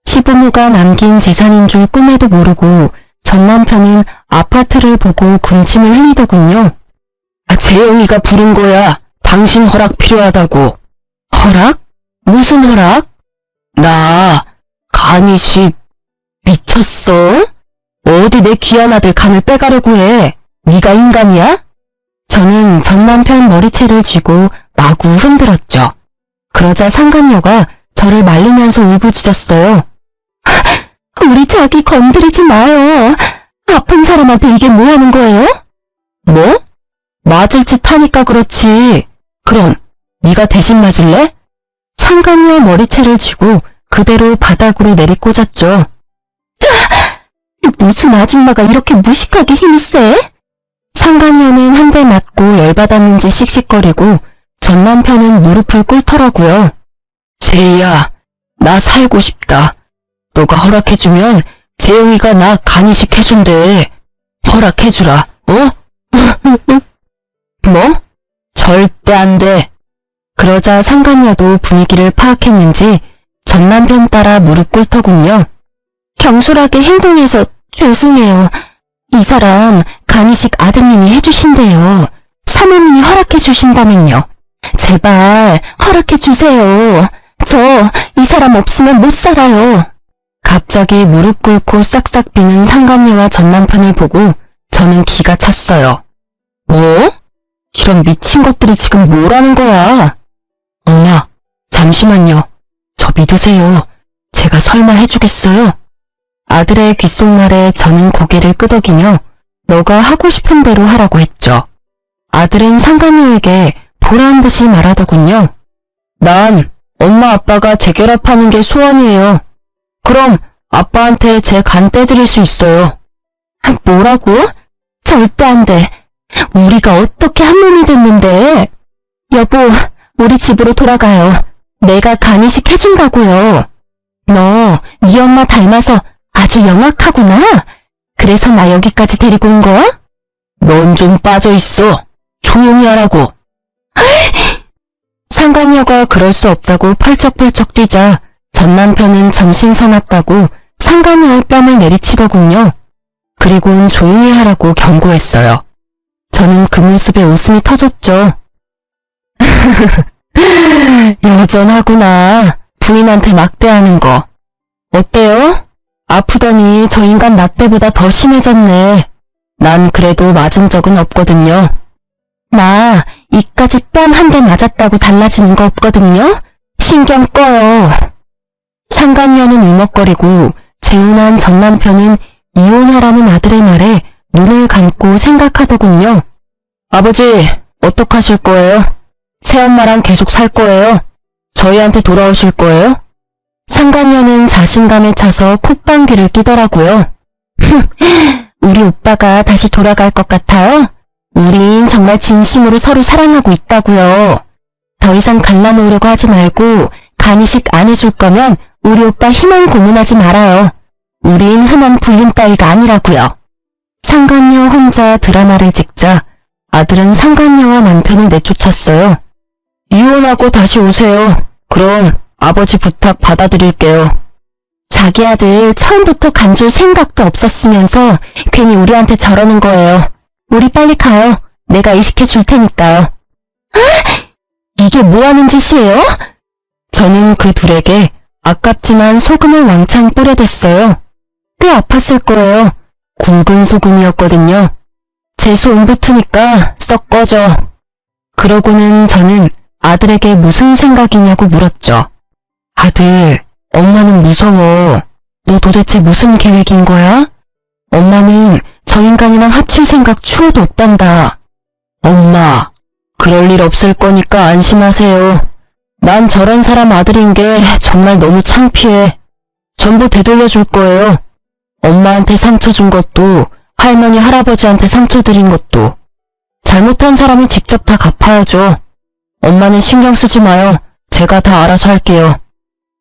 시부모가 남긴 재산인 줄 꿈에도 모르고 전 남편은 아파트를 보고 군침을 흘리더군요. 재영이가 부른 거야. 당신 허락 필요하다고. 허락? 무슨 허락? 나 간이식 미쳤어? 어디 내 귀한 아들 간을 빼가려고 해. 네가 인간이야? 저는 전 남편 머리채를 쥐고 마구 흔들었죠. 그러자 상간녀가 저를 말리면서 울부짖었어요. 우리 자기 건드리지 마요. 아픈 사람한테 이게 뭐 하는 거예요? 뭐? 맞을 짓 하니까 그렇지. 그럼 네가 대신 맞을래? 상간녀 머리채를 쥐고 그대로 바닥으로 내리꽂았죠. 무슨 아줌마가 이렇게 무식하게 힘이 세? 상간녀는 한 대 맞고 열받았는지 씩씩거리고 전 남편은 무릎을 꿇더라고요. 제이야, 나 살고 싶다. 너가 허락해주면 재영이가 나 간이식 해준대. 허락해주라, 어? 뭐? 절대 안 돼. 그러자 상간녀도 분위기를 파악했는지 전 남편 따라 무릎 꿇더군요. 경솔하게 행동해서 죄송해요. 이 사람 간이식 아드님이 해주신대요. 사모님이 허락해주신다면요. 제발 허락해주세요. 저 이 사람 없으면 못 살아요. 갑자기 무릎 꿇고 싹싹 비는 상간녀와 전 남편을 보고 저는 기가 찼어요. 뭐? 이런 미친 것들이 지금 뭐라는 거야? 엄마, 잠시만요. 저 믿으세요. 제가 설마 해주겠어요? 아들의 귓속말에 저는 고개를 끄덕이며 너가 하고 싶은 대로 하라고 했죠. 아들은 상간녀에게 보란 듯이 말하더군요. 난 엄마 아빠가 재결합하는 게 소원이에요. 그럼 아빠한테 제 간 떼드릴 수 있어요. 뭐라고? 절대 안 돼. 우리가 어떻게 한 몸이 됐는데. 여보, 우리 집으로 돌아가요. 내가 간이식 해준다고요. 너, 네 엄마 닮아서 아주 영악하구나. 그래서 나 여기까지 데리고 온 거야? 넌 좀 빠져있어. 조용히 하라고. 상간녀가 그럴 수 없다고 펄쩍펄쩍 뛰자 전 남편은 정신 사납다고 상간녀의 뺨을 내리치더군요. 그리고는 조용히 하라고 경고했어요. 저는 그 모습에 웃음이 터졌죠. 여전하구나. 부인한테 막대하는 거. 어때요? 아프더니 저 인간 나 때보다 더 심해졌네. 난 그래도 맞은 적은 없거든요. 나 이까지 뺨 한 대 맞았다고 달라지는 거 없거든요? 신경 꺼요. 상간녀는 울먹거리고 재혼한 전 남편은 이혼하라는 아들의 말에 눈을 감고 생각하더군요. 아버지, 어떡하실 거예요? 새엄마랑 계속 살 거예요? 저희한테 돌아오실 거예요? 상간녀는 자신감에 차서 콧방귀를 끼더라고요. 우리 오빠가 다시 돌아갈 것 같아요? 우린 정말 진심으로 서로 사랑하고 있다고요. 더 이상 갈라놓으려고 하지 말고 간이식 안 해줄 거면 우리 오빠 희망 고문하지 말아요. 우린 흔한 불륜 따위가 아니라고요. 상간녀 혼자 드라마를 찍자 아들은 상간녀와 남편을 내쫓았어요. 이혼하고 다시 오세요. 그럼 아버지 부탁 받아드릴게요. 자기 아들 처음부터 간줄 생각도 없었으면서 괜히 우리한테 저러는 거예요. 우리 빨리 가요. 내가 이식해 줄 테니까요. 이게 뭐 하는 짓이에요? 저는 그 둘에게 아깝지만 소금을 왕창 뿌려댔어요. 꽤 아팠을 거예요. 굵은 소금이었거든요. 재수 음부투니까 썩 꺼져. 그러고는 저는 아들에게 무슨 생각이냐고 물었죠. 아들, 엄마는 무서워. 너 도대체 무슨 계획인 거야? 엄마는 저 인간이랑 합칠 생각 추호도 없단다. 엄마, 그럴 일 없을 거니까 안심하세요. 난 저런 사람 아들인 게 정말 너무 창피해. 전부 되돌려줄 거예요. 엄마한테 상처 준 것도 할머니 할아버지한테 상처 드린 것도 잘못한 사람이 직접 다 갚아야죠. 엄마는 신경 쓰지 마요. 제가 다 알아서 할게요.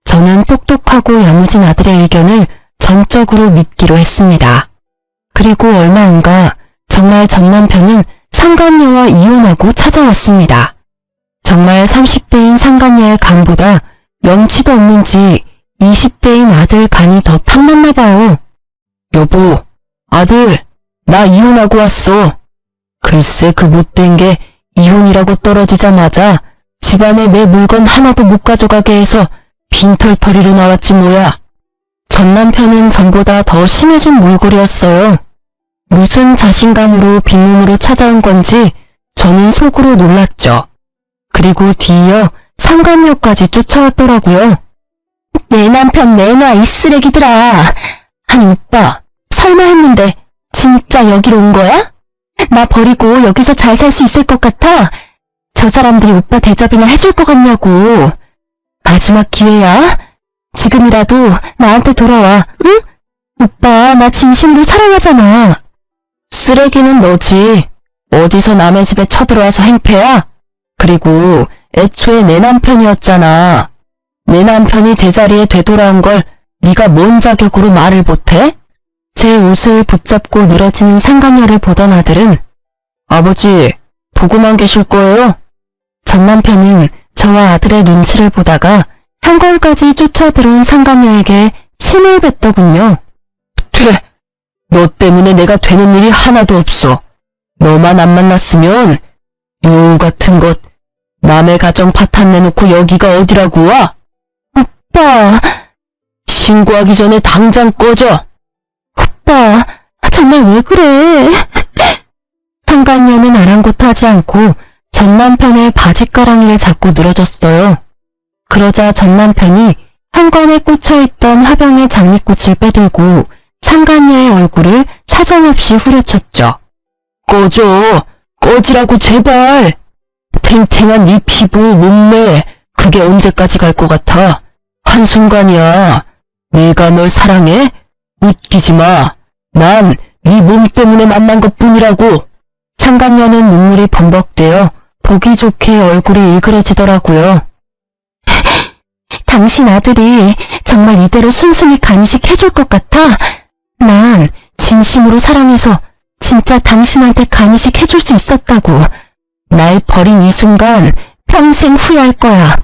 저는 똑똑하고 야무진 아들의 의견을 전적으로 믿기로 했습니다. 그리고 얼마 안가 정말 전 남편은 상간녀와 이혼하고 찾아왔습니다. 정말 30대인 상간녀의 간보다 염치도 없는지 20대인 아들 간이 더 탐났나 봐요. 여보, 아들, 나 이혼하고 왔어. 글쎄 그 못된 게 이혼이라고 떨어지자마자 집안에 내 물건 하나도 못 가져가게 해서 빈털터리로 나왔지 뭐야. 전 남편은 전보다 더 심해진 몰골이었어요. 무슨 자신감으로 빈몸으로 찾아온 건지 저는 속으로 놀랐죠. 그리고 뒤이어 상간녀까지 쫓아왔더라고요. 내 남편 내놔 이 쓰레기들아. 아니 오빠 설마 했는데 진짜 여기로 온 거야? 나 버리고 여기서 잘 살 수 있을 것 같아? 저 사람들이 오빠 대접이나 해줄 것 같냐고. 마지막 기회야. 지금이라도 나한테 돌아와, 응? 오빠 나 진심으로 사랑하잖아. 쓰레기는 너지. 어디서 남의 집에 쳐들어와서 행패야? 그리고 애초에 내 남편이었잖아. 내 남편이 제자리에 되돌아온 걸 네가 뭔 자격으로 말을 못해? 제 옷을 붙잡고 늘어지는 상간녀를 보던 아들은 아버지, 보고만 계실 거예요? 전 남편은 저와 아들의 눈치를 보다가 현관까지 쫓아들어온 상간녀에게 침을 뱉더군요. 돼! 너 때문에 내가 되는 일이 하나도 없어. 너만 안 만났으면 여우 같은 것 남의 가정 파탄 내놓고 여기가 어디라고 와? 오빠! 신고하기 전에 당장 꺼져! 오빠, 정말 왜 그래? 상간녀는 아랑곳하지 않고 전 남편의 바지가랑이를 잡고 늘어졌어요. 그러자 전 남편이 현관에 꽂혀있던 화병의 장미꽃을 빼들고 상간녀의 얼굴을 사정없이 후려쳤죠. 꺼져! 꺼지라고 제발! 탱탱한 네 피부, 몸매, 그게 언제까지 갈 것 같아? 한순간이야. 내가 널 사랑해? 웃기지 마. 난 네 몸 때문에 만난 것뿐이라고. 상간녀는 눈물이 범벅되어 보기 좋게 얼굴이 일그러지더라고요. 당신 아들이 정말 이대로 순순히 간식해줄 것 같아? 난 진심으로 사랑해서 진짜 당신한테 간식해줄 수 있었다고. 날 버린 이 순간 평생 후회할 거야.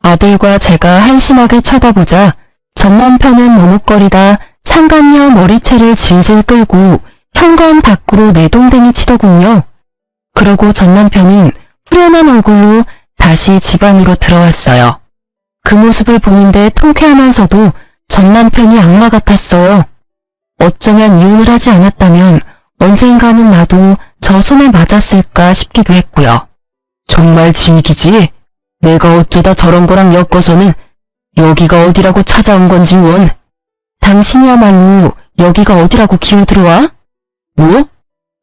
아들과 제가 한심하게 쳐다보자 전남편은 머뭇거리다 상간녀 머리채를 질질 끌고 현관 밖으로 내동댕이 치더군요. 그러고 전남편은 후련한 얼굴로 다시 집 안으로 들어왔어요. 그 모습을 보는데 통쾌하면서도 전남편이 악마 같았어요. 어쩌면 이혼을 하지 않았다면 언젠가는 나도 저 손에 맞았을까 싶기도 했고요. 정말 질기지? 내가 어쩌다 저런 거랑 엮어서는 여기가 어디라고 찾아온 건지 원. 당신이야말로 여기가 어디라고 기어들어와? 뭐?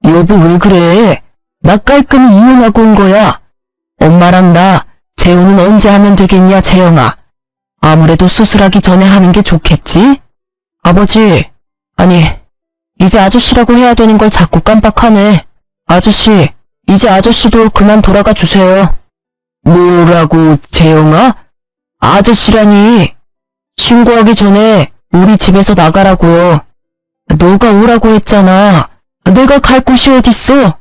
여보 왜 그래? 나 깔끔히 이혼하고 온 거야. 엄마랑 나 재혼은 언제 하면 되겠냐 재영아. 아무래도 수술하기 전에 하는 게 좋겠지? 아버지, 아니 이제 아저씨라고 해야 되는 걸 자꾸 깜빡하네. 아저씨, 이제 아저씨도 그만 돌아가 주세요. 뭐라고 재영아? 아저씨라니. 신고하기 전에 우리 집에서 나가라고요. 너가 오라고 했잖아. 내가 갈 곳이 어딨어?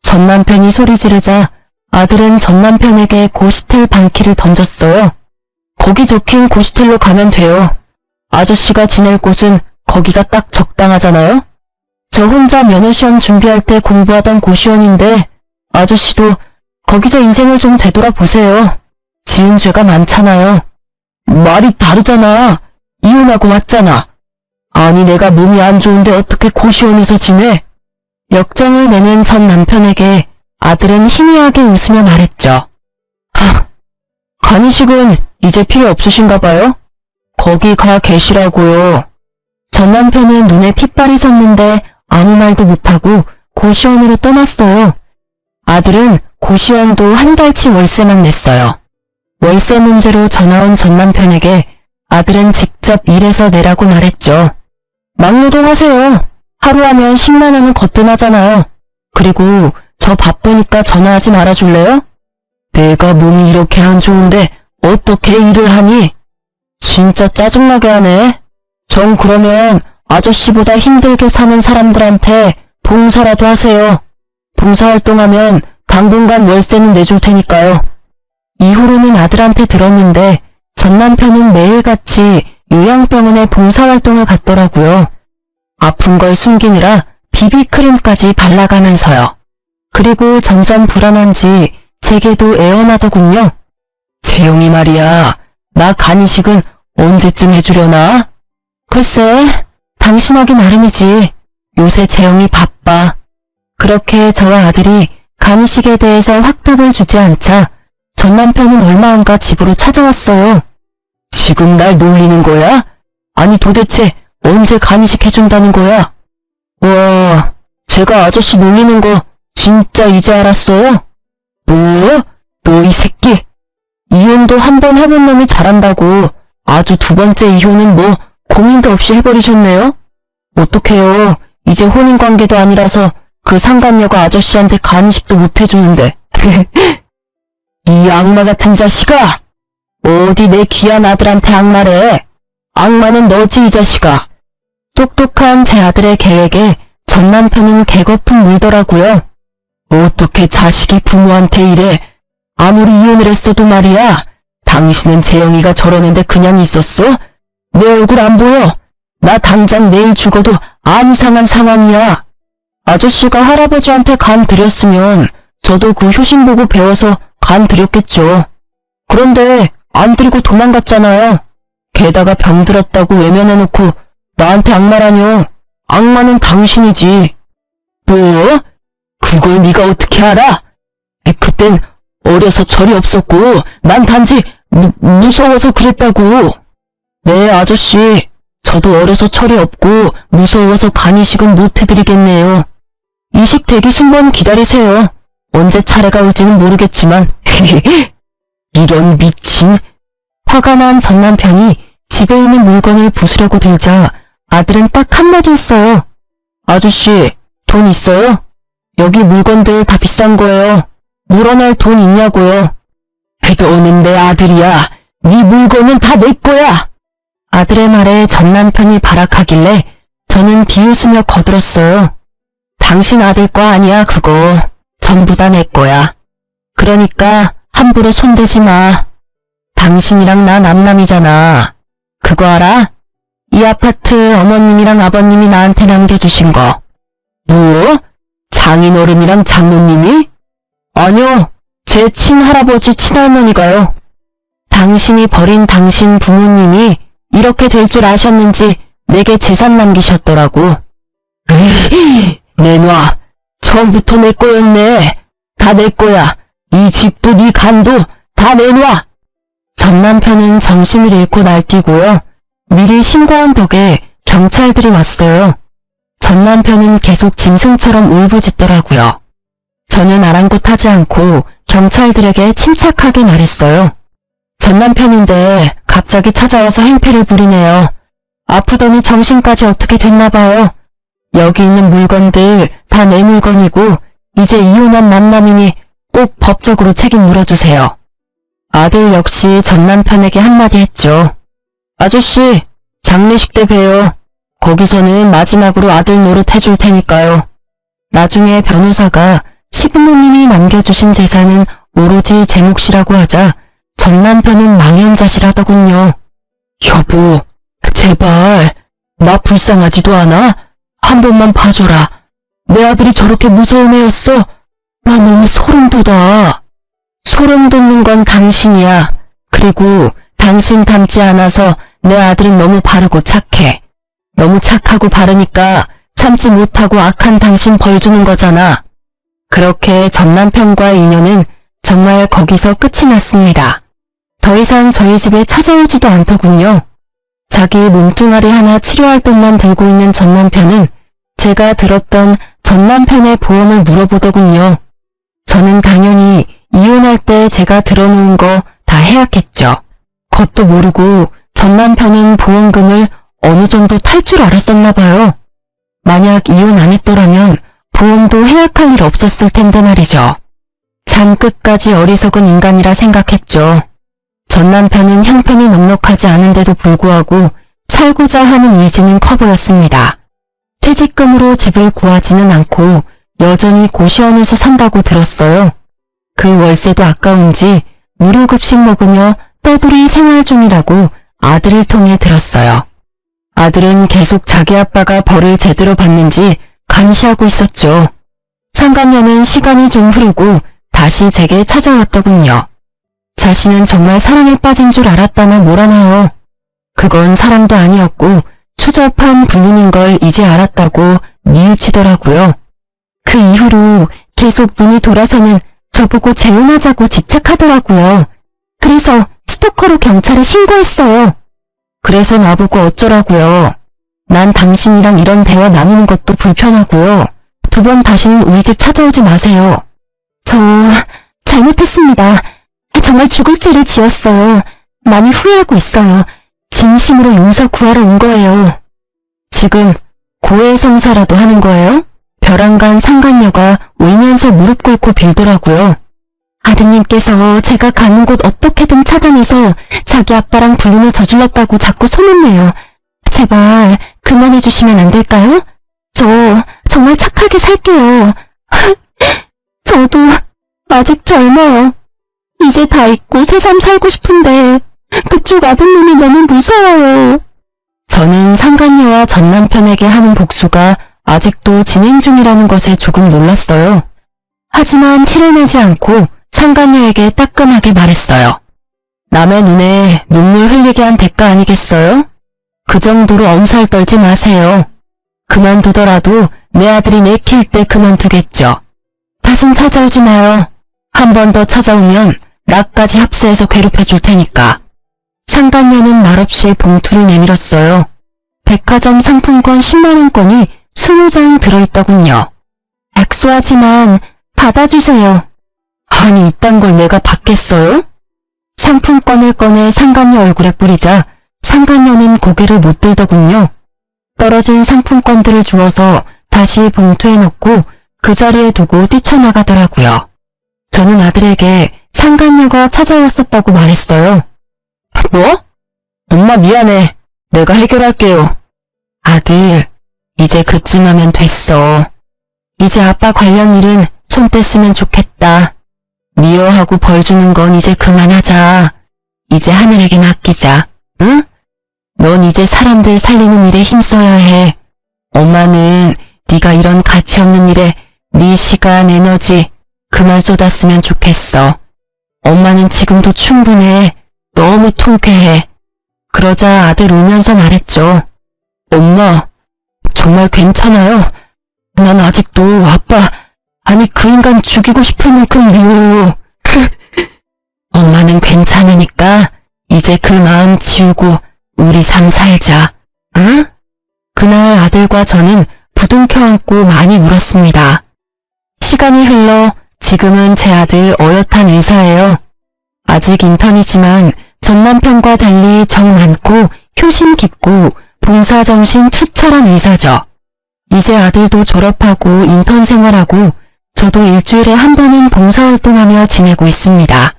전남편이 소리 지르자 아들은 전남편에게 고시텔 방키를 던졌어요. 거기 적힌 고시텔로 가면 돼요. 아저씨가 지낼 곳은 거기가 딱 적당하잖아요? 저 혼자 면허시험 준비할 때 공부하던 고시원인데 아저씨도 거기서 인생을 좀 되돌아보세요. 지은 죄가 많잖아요. 말이 다르잖아. 이혼하고 왔잖아. 아니 내가 몸이 안 좋은데 어떻게 고시원에서 지내? 역정을 내는 전 남편에게 아들은 희미하게 웃으며 말했죠. 간이식은 이제 필요 없으신가 봐요? 거기 가 계시라고요. 전 남편은 눈에 핏발이 섰는데 아무 말도 못하고 고시원으로 떠났어요. 아들은 고시원도 한 달치 월세만 냈어요. 월세 문제로 전화온 전 남편에게 아들은 직접 일해서 내라고 말했죠. 막노동하세요. 하루 하면 10만 원은 거뜬하잖아요. 그리고 저 바쁘니까 전화하지 말아줄래요? 내가 몸이 이렇게 안 좋은데 어떻게 일을 하니? 진짜 짜증나게 하네. 전 그러면 아저씨보다 힘들게 사는 사람들한테 봉사라도 하세요. 봉사활동하면 당분간 월세는 내줄 테니까요. 이후로는 아들한테 들었는데 전 남편은 매일같이 요양병원에 봉사활동을 갔더라고요. 아픈 걸 숨기느라 비비크림까지 발라가면서요. 그리고 점점 불안한지 제게도 애원하더군요. 재용이 말이야, 나 간이식은 언제쯤 해주려나? 글쎄, 당신하기 나름이지. 요새 재영이 바빠. 그렇게 저와 아들이 간이식에 대해서 확답을 주지 않자 전 남편은 얼마 안가 집으로 찾아왔어요. 지금 날 놀리는 거야? 아니 도대체 언제 간이식 해준다는 거야? 와, 제가 아저씨 놀리는 거 진짜 이제 알았어요? 뭐? 너 이 새끼. 이혼도 한 번 해본 놈이 잘한다고 아주 두 번째 이혼은 뭐 고민도 없이 해버리셨네요? 어떡해요. 이제 혼인관계도 아니라서 그 상간녀가 아저씨한테 간이식도 못 해주는데. 이 악마 같은 자식아! 어디 내 귀한 아들한테 악마래. 악마는 너지 이 자식아. 똑똑한 제 아들의 계획에 전 남편은 개거품 물더라고요. 어떻게 자식이 부모한테 이래. 아무리 이혼을 했어도 말이야. 당신은 재영이가 저러는데 그냥 있었어? 내 얼굴 안 보여? 나 당장 내일 죽어도 안 이상한 상황이야. 아저씨가 할아버지한테 간 드렸으면 저도 그 효심 보고 배워서 간 드렸겠죠. 그런데 안 드리고 도망갔잖아요. 게다가 병들었다고 외면해놓고 나한테 악마라뇨. 악마는 당신이지. 뭐? 그걸 네가 어떻게 알아? 그땐 어려서 철이 없었고 난 단지 무서워서 그랬다고. 네 아저씨, 저도 어려서 철이 없고 무서워서 간이식은 못 해드리겠네요. 이식 대기 순번 기다리세요. 언제 차례가 올지는 모르겠지만. 이런 미친. 화가 난 전 남편이 집에 있는 물건을 부수려고 들자 아들은 딱 한마디 했어요. 아저씨, 돈 있어요? 여기 물건들 다 비싼 거예요. 물어낼 돈 있냐고요. 너는 내 아들이야. 네 물건은 다 내 거야. 아들의 말에 전 남편이 발악하길래 저는 비웃으며 거들었어요. 당신 아들 거 아니야 그거. 전부 다 내 거야. 그러니까 함부로 손대지 마. 당신이랑 나 남남이잖아. 그거 알아? 이 아파트 어머님이랑 아버님이 나한테 남겨주신 거. 뭐? 장인어른이랑 장모님이? 아니요. 제 친할아버지 친할머니가요. 당신이 버린 당신 부모님이 이렇게 될 줄 아셨는지 내게 재산 남기셨더라고. 에이, 내놔. 처음부터 내 거였네. 다 내 거야. 이 집도 네 간도 다 내놔. 전 남편은 정신을 잃고 날뛰고요. 미리 신고한 덕에 경찰들이 왔어요. 전 남편은 계속 짐승처럼 울부짖더라고요. 저는 아랑곳하지 않고 경찰들에게 침착하게 말했어요. 전 남편인데 갑자기 찾아와서 행패를 부리네요. 아프더니 정신까지 어떻게 됐나 봐요. 여기 있는 물건들 다 내 물건이고 이제 이혼한 남남이니 꼭 법적으로 책임 물어주세요. 아들 역시 전 남편에게 한마디 했죠. 아저씨, 장례식 때 봬요. 거기서는 마지막으로 아들 노릇 해줄 테니까요. 나중에 변호사가 시부모님이 남겨주신 재산은 오로지 제 몫이라고 하자 전 남편은 망연자실하더군요. 여보, 제발 나 불쌍하지도 않아? 한 번만 봐줘라. 내 아들이 저렇게 무서운 애였어? 나 너무 소름 돋아. 소름 돋는 건 당신이야. 그리고 당신 닮지 않아서 내 아들은 너무 바르고 착해. 너무 착하고 바르니까 참지 못하고 악한 당신 벌 주는 거잖아. 그렇게 전 남편과의 인연은 정말 거기서 끝이 났습니다. 더 이상 저희 집에 찾아오지도 않더군요. 자기 몸뚱아리 하나 치료할 돈만 들고 있는 전 남편은 제가 들었던 전 남편의 보험을 물어보더군요. 저는 당연히 이혼할 때 제가 들어놓은 거 다 해약했죠. 그것도 모르고 전 남편은 보험금을 어느 정도 탈 줄 알았었나 봐요. 만약 이혼 안 했더라면 보험도 해약할 일 없었을 텐데 말이죠. 참 끝까지 어리석은 인간이라 생각했죠. 전 남편은 형편이 넉넉하지 않은데도 불구하고 살고자 하는 의지는 커 보였습니다. 퇴직금으로 집을 구하지는 않고 여전히 고시원에서 산다고 들었어요. 그 월세도 아까운지 무료급식 먹으며 떠돌이 생활 중이라고 아들을 통해 들었어요. 아들은 계속 자기 아빠가 벌을 제대로 받는지 감시하고 있었죠. 상간녀는 시간이 좀 흐르고 다시 제게 찾아왔더군요. 자신은 정말 사랑에 빠진 줄 알았다나 뭐라나요. 그건 사랑도 아니었고 추접한 불륜인 걸 이제 알았다고 뉘우치더라고요. 그 이후로 계속 눈이 돌아서는 저보고 재혼하자고 집착하더라고요. 그래서 스토커로 경찰에 신고했어요. 그래서 나보고 어쩌라고요. 난 당신이랑 이런 대화 나누는 것도 불편하고요. 2번 다시는 우리 집 찾아오지 마세요. 저 잘못했습니다. 정말 죽을 죄를 지었어요. 많이 후회하고 있어요. 진심으로 용서 구하러 온 거예요. 지금 고해성사라도 하는 거예요? 벼랑간 상간녀가 울면서 무릎 꿇고 빌더라고요. 아드님께서 제가 가는 곳 어떻게든 찾아내서 자기 아빠랑 불륜을 저질렀다고 자꾸 소문내요. 제발 그만해 주시면 안 될까요? 저 정말 착하게 살게요. 저도 아직 젊어요. 이제 다 잊고 새삼 살고 싶은데 그쪽 아드님이 너무 무서워요. 저는 상간녀와 전 남편에게 하는 복수가 아직도 진행 중이라는 것에 조금 놀랐어요. 하지만 티를 내지 않고 상간녀에게 따끔하게 말했어요. 남의 눈에 눈물 흘리게 한 대가 아니겠어요? 그 정도로 엄살 떨지 마세요. 그만두더라도 내 아들이 내킬 때 그만두겠죠. 다신 찾아오지 마요. 한 번 더 찾아오면 나까지 합세해서 괴롭혀 줄 테니까. 상간녀는 말없이 봉투를 내밀었어요. 백화점 상품권 10만원권이 20장 들어있더군요. 약소하지만 받아주세요. 아니 이딴 걸 내가 받겠어요? 상품권을 꺼내 상간녀 얼굴에 뿌리자 상간녀는 고개를 못 들더군요. 떨어진 상품권들을 주워서 다시 봉투에 넣고 그 자리에 두고 뛰쳐나가더라고요. 저는 아들에게 상간녀가 찾아왔었다고 말했어요. 뭐? 엄마 미안해. 내가 해결할게요. 아들, 이제 그쯤 하면 됐어. 이제 아빠 관련 일은 손 뗐으면 좋겠다. 미워하고 벌 주는 건 이제 그만하자. 이제 하늘에게 맡기자. 응? 넌 이제 사람들 살리는 일에 힘써야 해. 엄마는 네가 이런 가치 없는 일에 네 시간, 에너지 그만 쏟았으면 좋겠어. 엄마는 지금도 충분해. 너무 통쾌해. 그러자 아들 울면서 말했죠. 엄마, 정말 괜찮아요? 난 아직도 아빠, 아니 그 인간 죽이고 싶을 만큼 미워요. 엄마는 괜찮으니까 이제 그 마음 지우고 우리 삶 살자. 응? 그날 아들과 저는 부둥켜 안고 많이 울었습니다. 시간이 흘러 지금은 제 아들 어엿한 의사예요. 아직 인턴이지만 전 남편과 달리 정 많고 효심 깊고 봉사정신 투철한 의사죠. 이제 아들도 졸업하고 인턴 생활하고 저도 일주일에 한 번은 봉사활동하며 지내고 있습니다.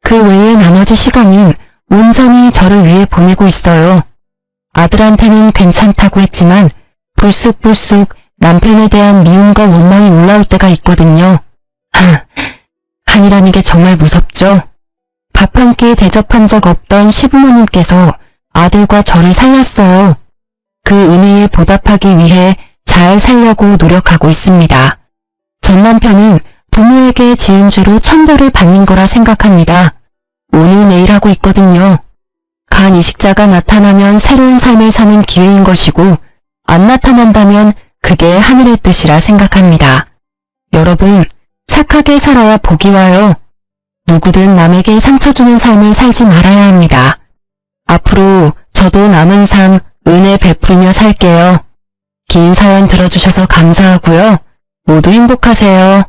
그 외에 나머지 시간은 온전히 저를 위해 보내고 있어요. 아들한테는 괜찮다고 했지만 불쑥불쑥 남편에 대한 미움과 원망이 올라올 때가 있거든요. 한이라는 게 정말 무섭죠. 밥 한 끼 대접한 적 없던 시부모님께서 아들과 저를 살렸어요. 그 은혜에 보답하기 위해 잘 살려고 노력하고 있습니다. 전 남편은 부모에게 지은 죄로 천벌을 받는 거라 생각합니다. 오늘 내일 하고 있거든요. 간 이식자가 나타나면 새로운 삶을 사는 기회인 것이고 안 나타난다면 그게 하늘의 뜻이라 생각합니다. 여러분, 착하게 살아야 복이 와요. 누구든 남에게 상처 주는 삶을 살지 말아야 합니다. 앞으로 저도 남은 삶 은혜 베풀며 살게요. 긴 사연 들어주셔서 감사하고요. 모두 행복하세요.